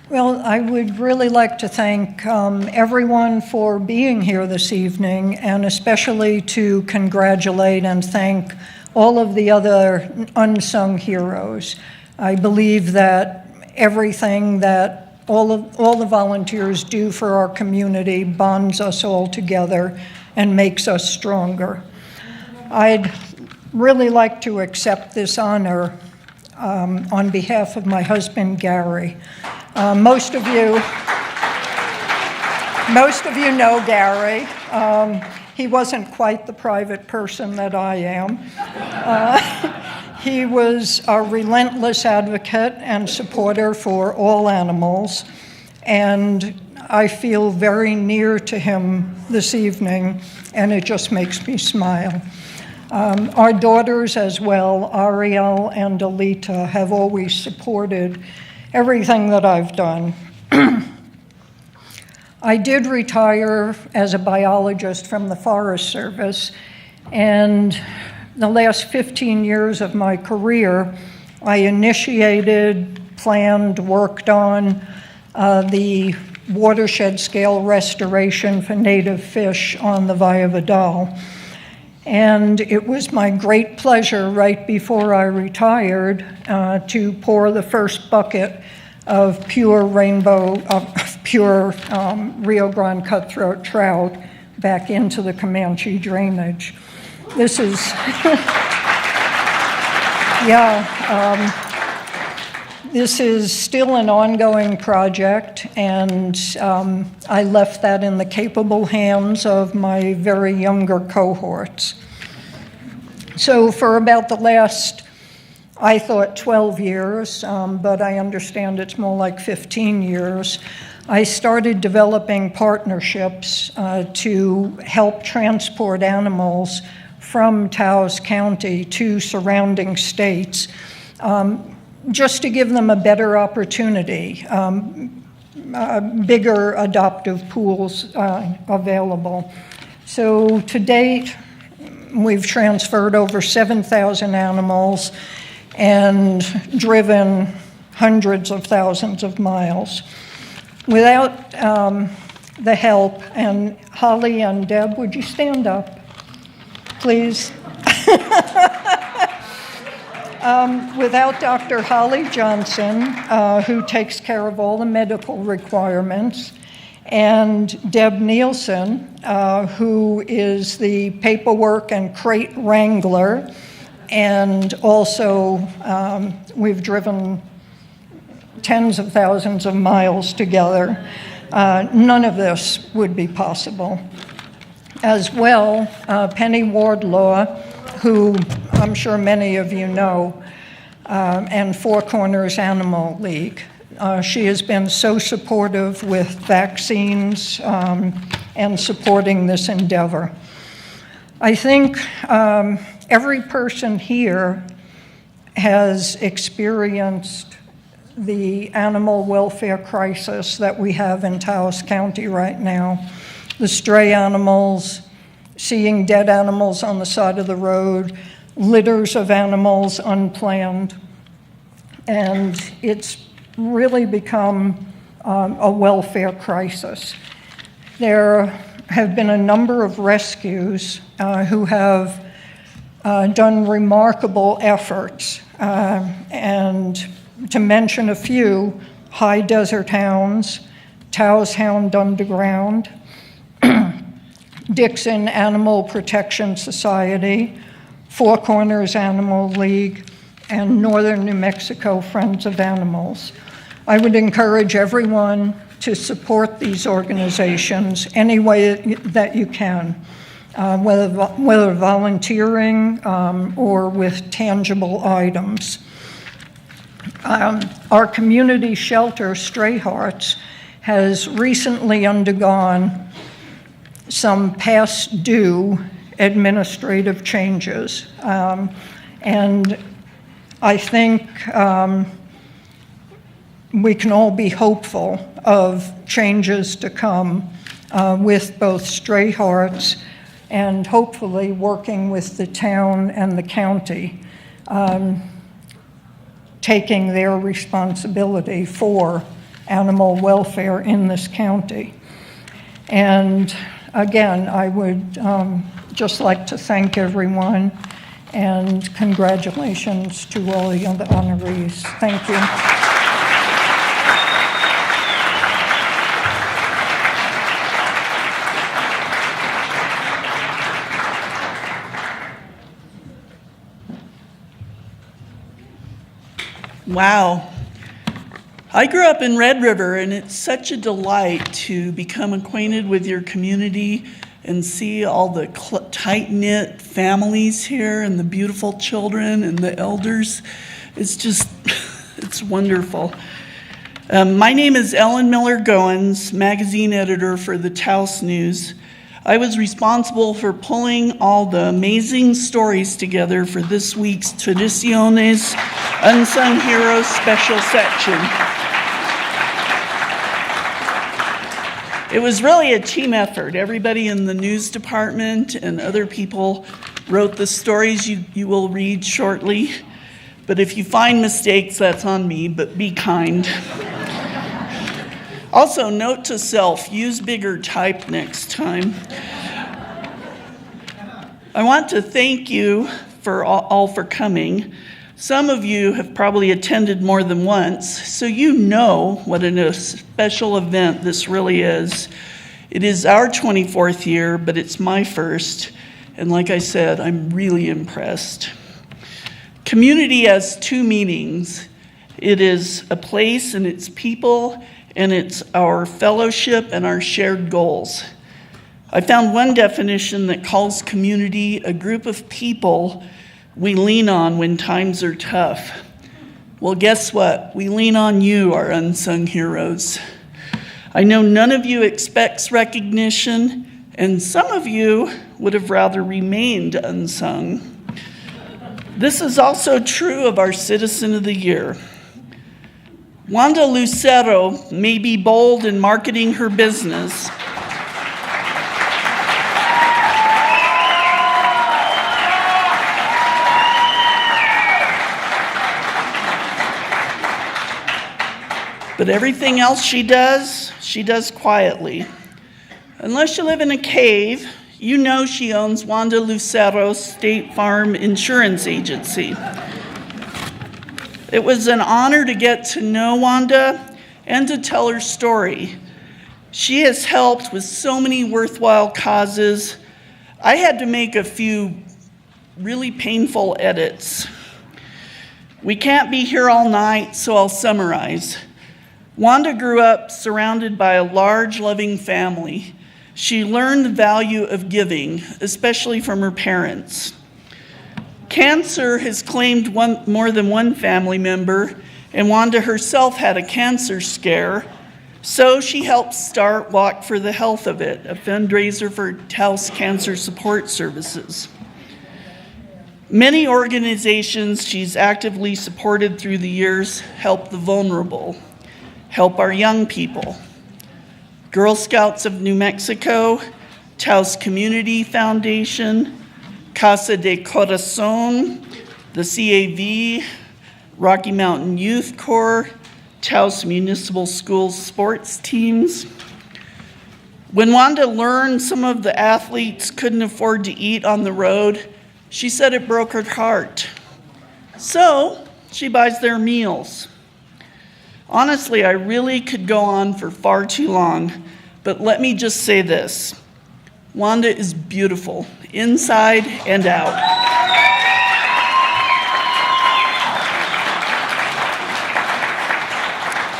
Well, I would really like to thank everyone for being here this evening, and especially to congratulate and thank all of the other unsung heroes. I believe that everything that all the volunteers do for our community bonds us all together and makes us stronger. I'd really like to accept this honor on behalf of my husband, Gary. Most of you know Gary. He wasn't quite the private person that I am. He was a relentless advocate and supporter for all animals, and I feel very near to him this evening, and it just makes me smile. Our daughters as well, Ariel and Alita, have always supported everything that I've done. I did retire as a biologist from the Forest Service, and the last 15 years of my career, I initiated, planned, worked on the watershed scale restoration for native fish on the Via Vidal. And it was my great pleasure right before I retired to pour the first bucket of pure Rio Grande cutthroat trout back into the Comanche drainage. This is, this is still an ongoing project, and I left that in the capable hands of my very younger cohorts. So for about the last, I thought 12 years, but I understand it's more like 15 years, I started developing partnerships to help transport animals from Taos County to surrounding states, just to give them a better opportunity, bigger adoptive pools available. So to date, we've transferred over 7,000 animals and driven hundreds of thousands of miles. Without the help, and Holly and Deb, would you stand up, please? Without Dr. Holly Johnson, who takes care of all the medical requirements, and Deb Nielsen, who is the paperwork and crate wrangler, and also we've driven tens of thousands of miles together. None of this would be possible. As well, Penny Wardlaw, who I'm sure many of you know, and Four Corners Animal League. She has been so supportive with vaccines and supporting this endeavor. I think every person here has experienced the animal welfare crisis that we have in Taos County right now. The stray animals, seeing dead animals on the side of the road, litters of animals unplanned, and it's really become a welfare crisis. There have been a number of rescues who have done remarkable efforts, and to mention a few, High Desert Hounds, Taos Hound Underground, Dixon Animal Protection Society, Four Corners Animal League, and Northern New Mexico Friends of Animals. I would encourage everyone to support these organizations any way that you can, whether volunteering or with tangible items. Our community shelter, Stray Hearts, has recently undergone some past due administrative changes. And I think we can all be hopeful of changes to come with both Stray Hearts and hopefully working with the town and the county, taking their responsibility for animal welfare in this county. And again, I would just like to thank everyone, and congratulations to all the other honorees. Thank you. Wow. I grew up in Red River, and it's such a delight to become acquainted with your community and see all the tight-knit families here and the beautiful children and the elders. It's just, it's wonderful. My name is Ellen Miller Goins, magazine editor for the Taos News. I was responsible for pulling all the amazing stories together for this week's Tradiciones Unsung Heroes special section. It was really a team effort. Everybody in the news department and other people wrote the stories you will read shortly. But if you find mistakes, that's on me, but be kind. Also, note to self, use bigger type next time. I want to thank you all for coming. Some of you have probably attended more than once, so you know what a special event this really is. It is our 24th year, but it's my first, and like I said, I'm really impressed. Community has two meanings. It is a place and its people, and it's our fellowship and our shared goals. I found one definition that calls community a group of people we lean on when times are tough. Well, guess what? We lean on you, our unsung heroes. I know none of you expects recognition, and some of you would have rather remained unsung. This is also true of our Citizen of the Year. Wanda Lucero may be bold in marketing her business, but everything else she does quietly. Unless you live in a cave, you know she owns Wanda Lucero's State Farm Insurance Agency. It was an honor to get to know Wanda and to tell her story. She has helped with so many worthwhile causes. I had to make a few really painful edits. We can't be here all night, so I'll summarize. Wanda grew up surrounded by a large, loving family. She learned the value of giving, especially from her parents. Cancer has claimed more than one family member, and Wanda herself had a cancer scare, so she helped start Walk for the Health of It, a fundraiser for Taos Cancer Support Services. Many organizations she's actively supported through the years help the vulnerable, help our young people. Girl Scouts of New Mexico, Taos Community Foundation, Casa de Corazon, the CAV, Rocky Mountain Youth Corps, Taos Municipal Schools sports teams. When Wanda learned some of the athletes couldn't afford to eat on the road, she said it broke her heart. So she buys their meals. Honestly, I really could go on for far too long, but let me just say this. Wanda is beautiful, inside and out.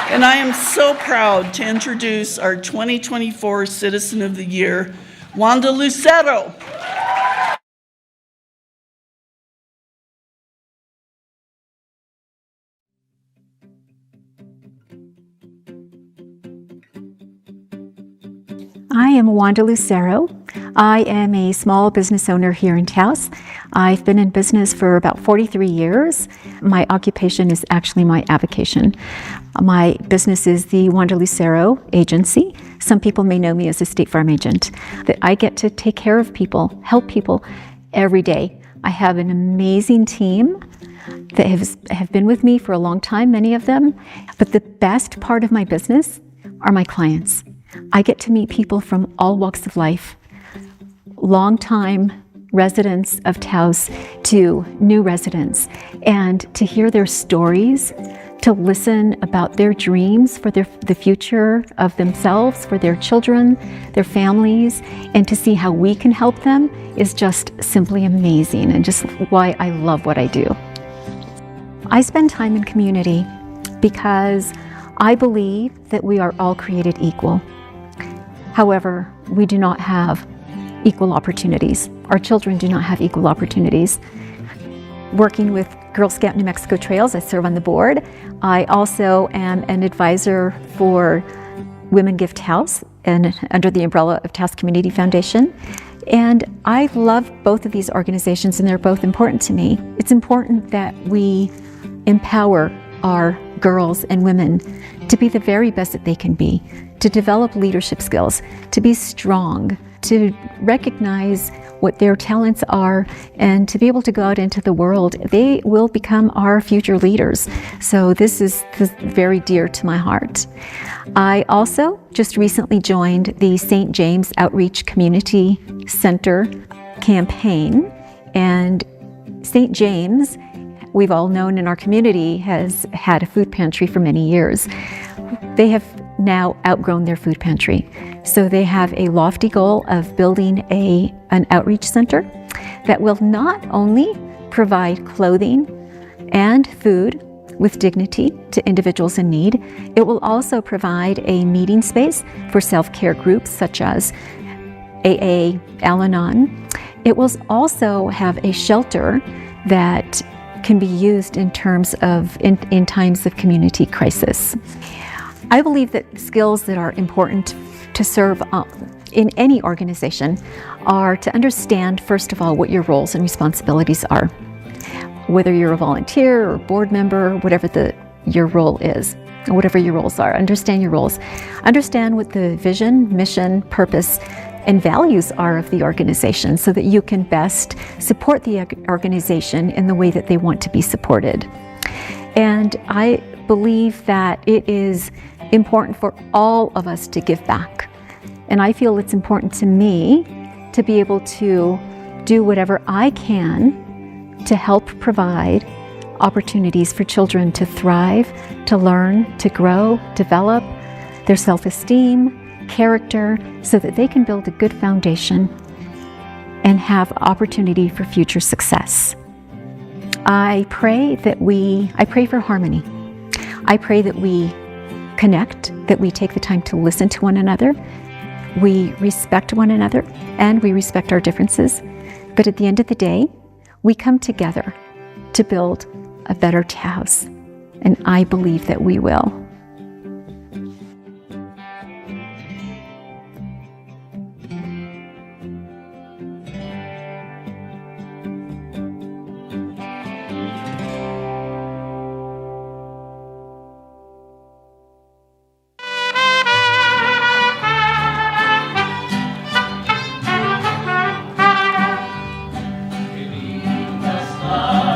And I am so proud to introduce our 2024 Citizen of the Year, Wanda Lucero. I am Wanda Lucero. I am a small business owner here in Taos. I've been in business for about 43 years. My occupation is actually my avocation. My business is the Wanda Lucero Agency. Some people may know me as a State Farm agent. That I get to take care of people, help people every day. I have an amazing team that have been with me for a long time, many of them. But the best part of my business are my clients. I get to meet people from all walks of life, longtime residents of Taos to new residents, and to hear their stories, to listen about their dreams for the future of themselves, for their children, their families, and to see how we can help them is just simply amazing, and just why I love what I do. I spend time in community because I believe that we are all created equal. However, we do not have equal opportunities. Our children do not have equal opportunities. Working with Girl Scout New Mexico Trails. I serve on the board. I also am an advisor for Women Give Taos and under the umbrella of Taos Community Foundation. And I love both of these organizations, and they're both important to me. It's important that we empower our girls and women to be the very best that they can be, to develop leadership skills, to be strong, to recognize what their talents are, and to be able to go out into the world. They will become our future leaders. So this is very dear to my heart. I also just recently joined the St. James Outreach Community Center campaign. And St. James, we've all known in our community, has had a food pantry for many years. They have now outgrown their food pantry. So they have a lofty goal of building an outreach center that will not only provide clothing and food with dignity to individuals in need, it will also provide a meeting space for self-care groups such as AA, Al-Anon. It will also have a shelter that can be used in terms of in times of community crisis. I believe that skills that are important to serve in any organization are to understand, first of all, what your roles and responsibilities are. Whether you're a volunteer or board member, whatever your role is, or whatever your roles are, understand your roles. Understand what the vision, mission, purpose, and values are of the organization so that you can best support the organization in the way that they want to be supported. And I believe that it is important for all of us to give back. And I feel it's important to me to be able to do whatever I can to help provide opportunities for children to thrive, to learn, to grow, develop their self-esteem, character, so that they can build a good foundation and have opportunity for future success. I pray for harmony. I pray that we connect, that we take the time to listen to one another, we respect one another, and we respect our differences. But at the end of the day, we come together to build a better Taos, and I believe that we will.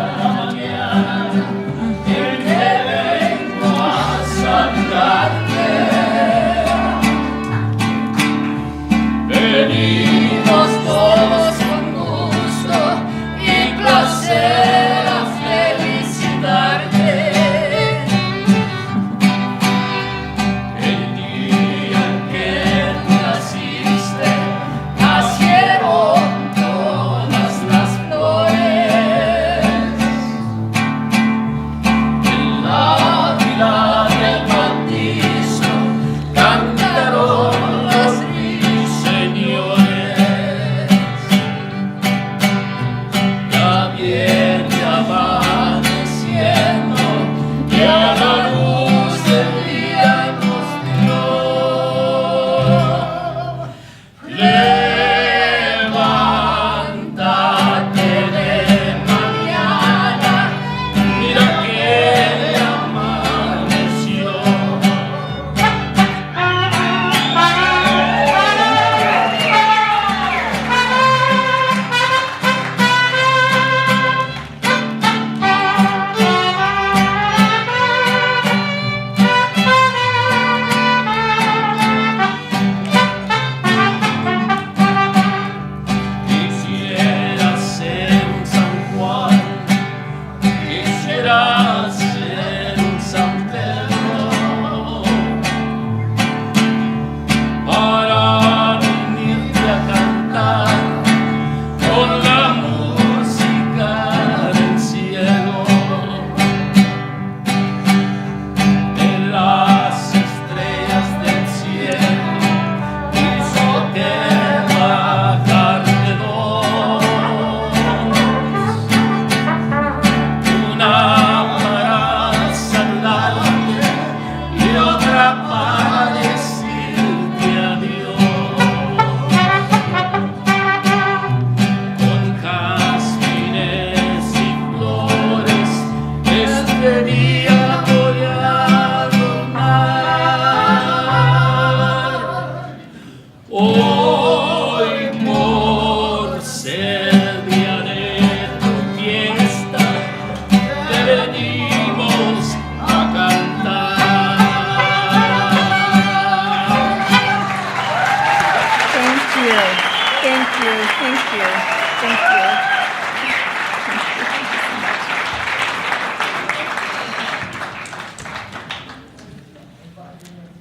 Mañana, el que vengo a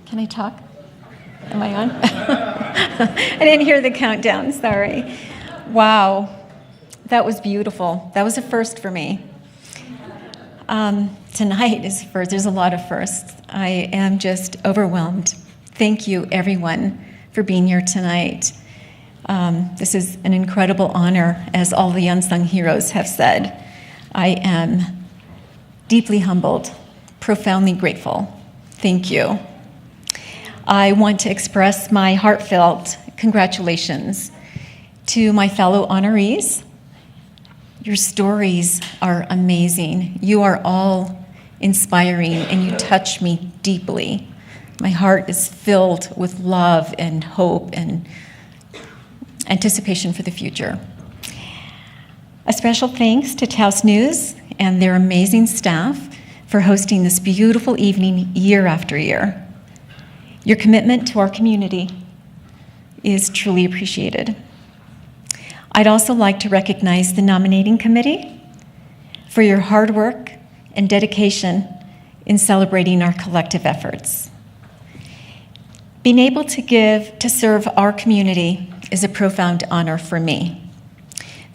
Can I talk? Am I on? I didn't hear the countdown, sorry. Wow, that was beautiful. That was a first for me. Tonight is first. There's a lot of firsts. I am just overwhelmed. Thank you, everyone, for being here tonight. This is an incredible honor, as all the unsung heroes have said. I am deeply humbled, profoundly grateful. Thank you. I want to express my heartfelt congratulations to my fellow honorees. Your stories are amazing. You are all inspiring, and you touch me deeply. My heart is filled with love and hope and anticipation for the future. A special thanks to Taos News and their amazing staff for hosting this beautiful evening year after year. Your commitment to our community is truly appreciated. I'd also like to recognize the nominating committee for your hard work and dedication in celebrating our collective efforts. Being able to serve our community is a profound honor for me.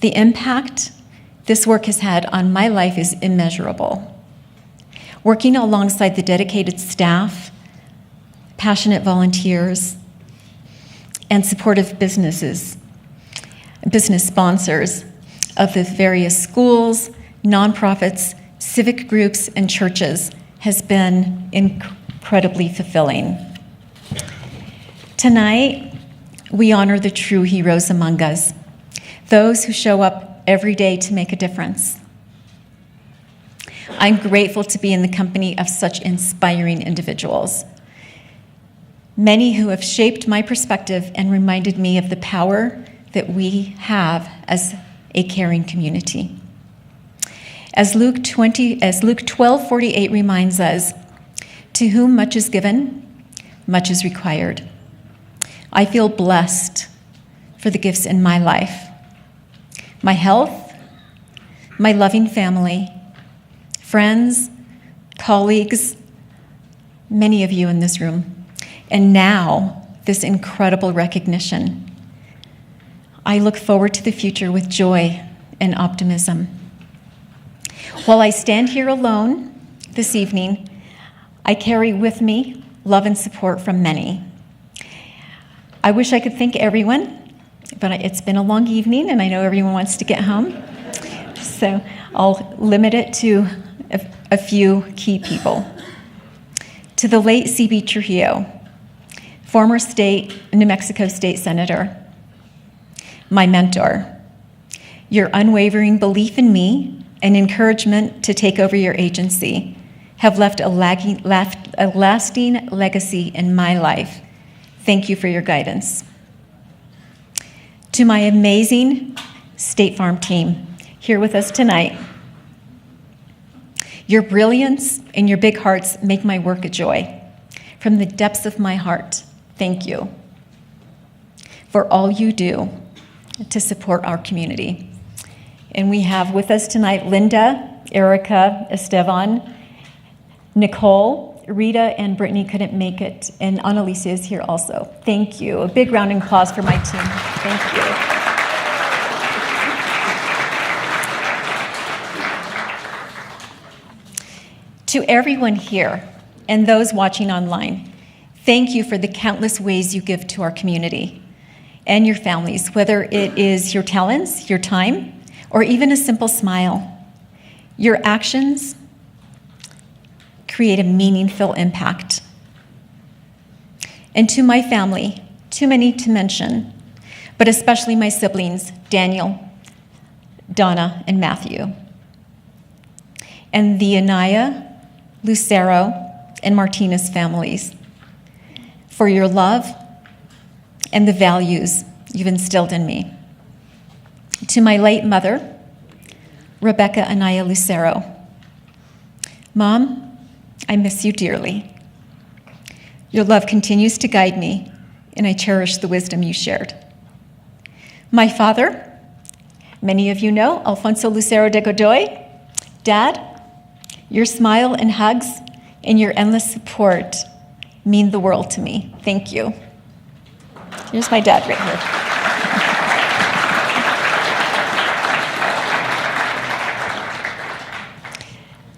The impact this work has had on my life is immeasurable. Working alongside the dedicated staff, passionate volunteers, and supportive business sponsors of the various schools, nonprofits, civic groups, and churches has been incredibly fulfilling. Tonight, we honor the true heroes among us, those who show up every day to make a difference. I'm grateful to be in the company of such inspiring individuals, many who have shaped my perspective and reminded me of the power that we have as a caring community. As Luke 12:48 reminds us, to whom much is given, much is required. I feel blessed for the gifts in my life, my health, my loving family, friends, colleagues, many of you in this room, and now this incredible recognition. I look forward to the future with joy and optimism. While I stand here alone this evening, I carry with me love and support from many. I wish I could thank everyone, but it's been a long evening and I know everyone wants to get home. So I'll limit it to a few key people. To the late C.B. Trujillo, former New Mexico State Senator, my mentor, your unwavering belief in me and encouragement to take over your agency have left a lasting legacy in my life. Thank you for your guidance. To my amazing State Farm team here with us tonight, your brilliance and your big hearts make my work a joy. From the depths of my heart, thank you for all you do to support our community. And we have with us tonight Linda, Erica, Esteban, Nicole, Rita, and Brittany couldn't make it, and Annalisa is here also. Thank you. A big round of applause for my team. Thank you. To everyone here and those watching online, thank you for the countless ways you give to our community and your families, whether it is your talents, your time, or even a simple smile. Your actions create a meaningful impact. And to my family, too many to mention, but especially my siblings, Daniel, Donna, and Matthew, and the Anaya, Lucero, and Martinez families, for your love and the values you've instilled in me. To my late mother, Rebecca Anaya Lucero, Mom, I miss you dearly. Your love continues to guide me, and I cherish the wisdom you shared. My father, many of you know, Alfonso Lucero de Godoy. Dad, your smile and hugs and your endless support mean the world to me. Thank you. Here's my dad right here.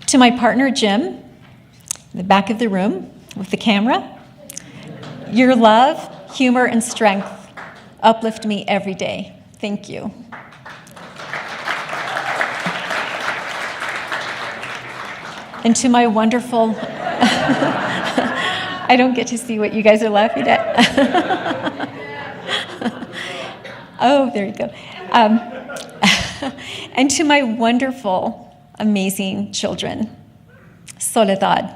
To my partner, Jim, in the back of the room with the camera, your love, humor, and strength uplift me every day. Thank you. And to my wonderful, I don't get to see what you guys are laughing at. Oh, there you go. And to my wonderful, amazing children, Soledad,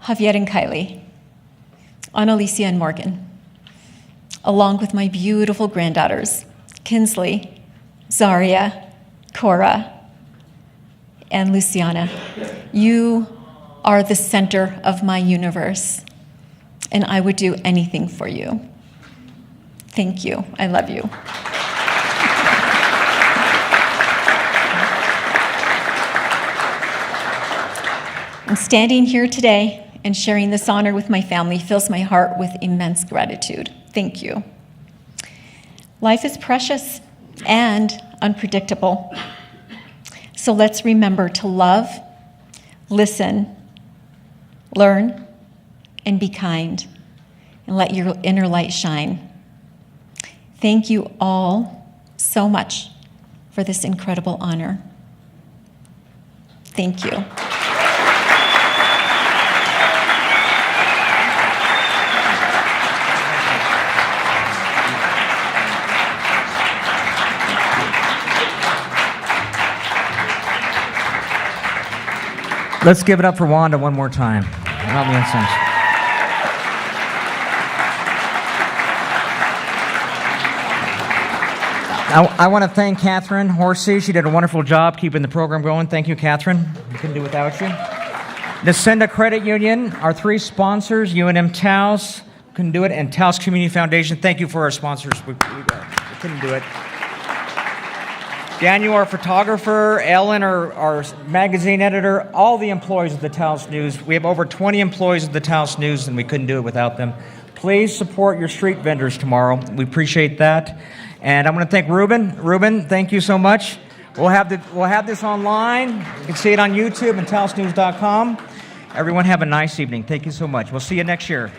Javier and Kylie, Annalicia and Morgan, along with my beautiful granddaughters, Kinsley, Zaria, Cora, and Luciana. You are the center of my universe, and I would do anything for you. Thank you. I love you. And standing here today and sharing this honor with my family fills my heart with immense gratitude. Thank you. Life is precious and unpredictable. So let's remember to love, listen, learn, and be kind, and let your inner light shine. Thank you all so much for this incredible honor. Thank you. Let's give it up for Wanda one more time. Help me Unsungs. I want to thank Catherine Horsey. She did a wonderful job keeping the program going. Thank you, Catherine. We couldn't do it without you. The Senda Credit Union, our three sponsors, UNM Taos, couldn't do it, and Taos Community Foundation. Thank you for our sponsors. We couldn't do it. Daniel, our photographer, Ellen, our magazine editor, all the employees of the Taos News. We have over 20 employees of the Taos News, and we couldn't do it without them. Please support your street vendors tomorrow. We appreciate that. And I want to thank Ruben. Ruben, thank you so much. We'll have this online. You can see it on YouTube and taosnews.com. Everyone have a nice evening. Thank you so much. We'll see you next year.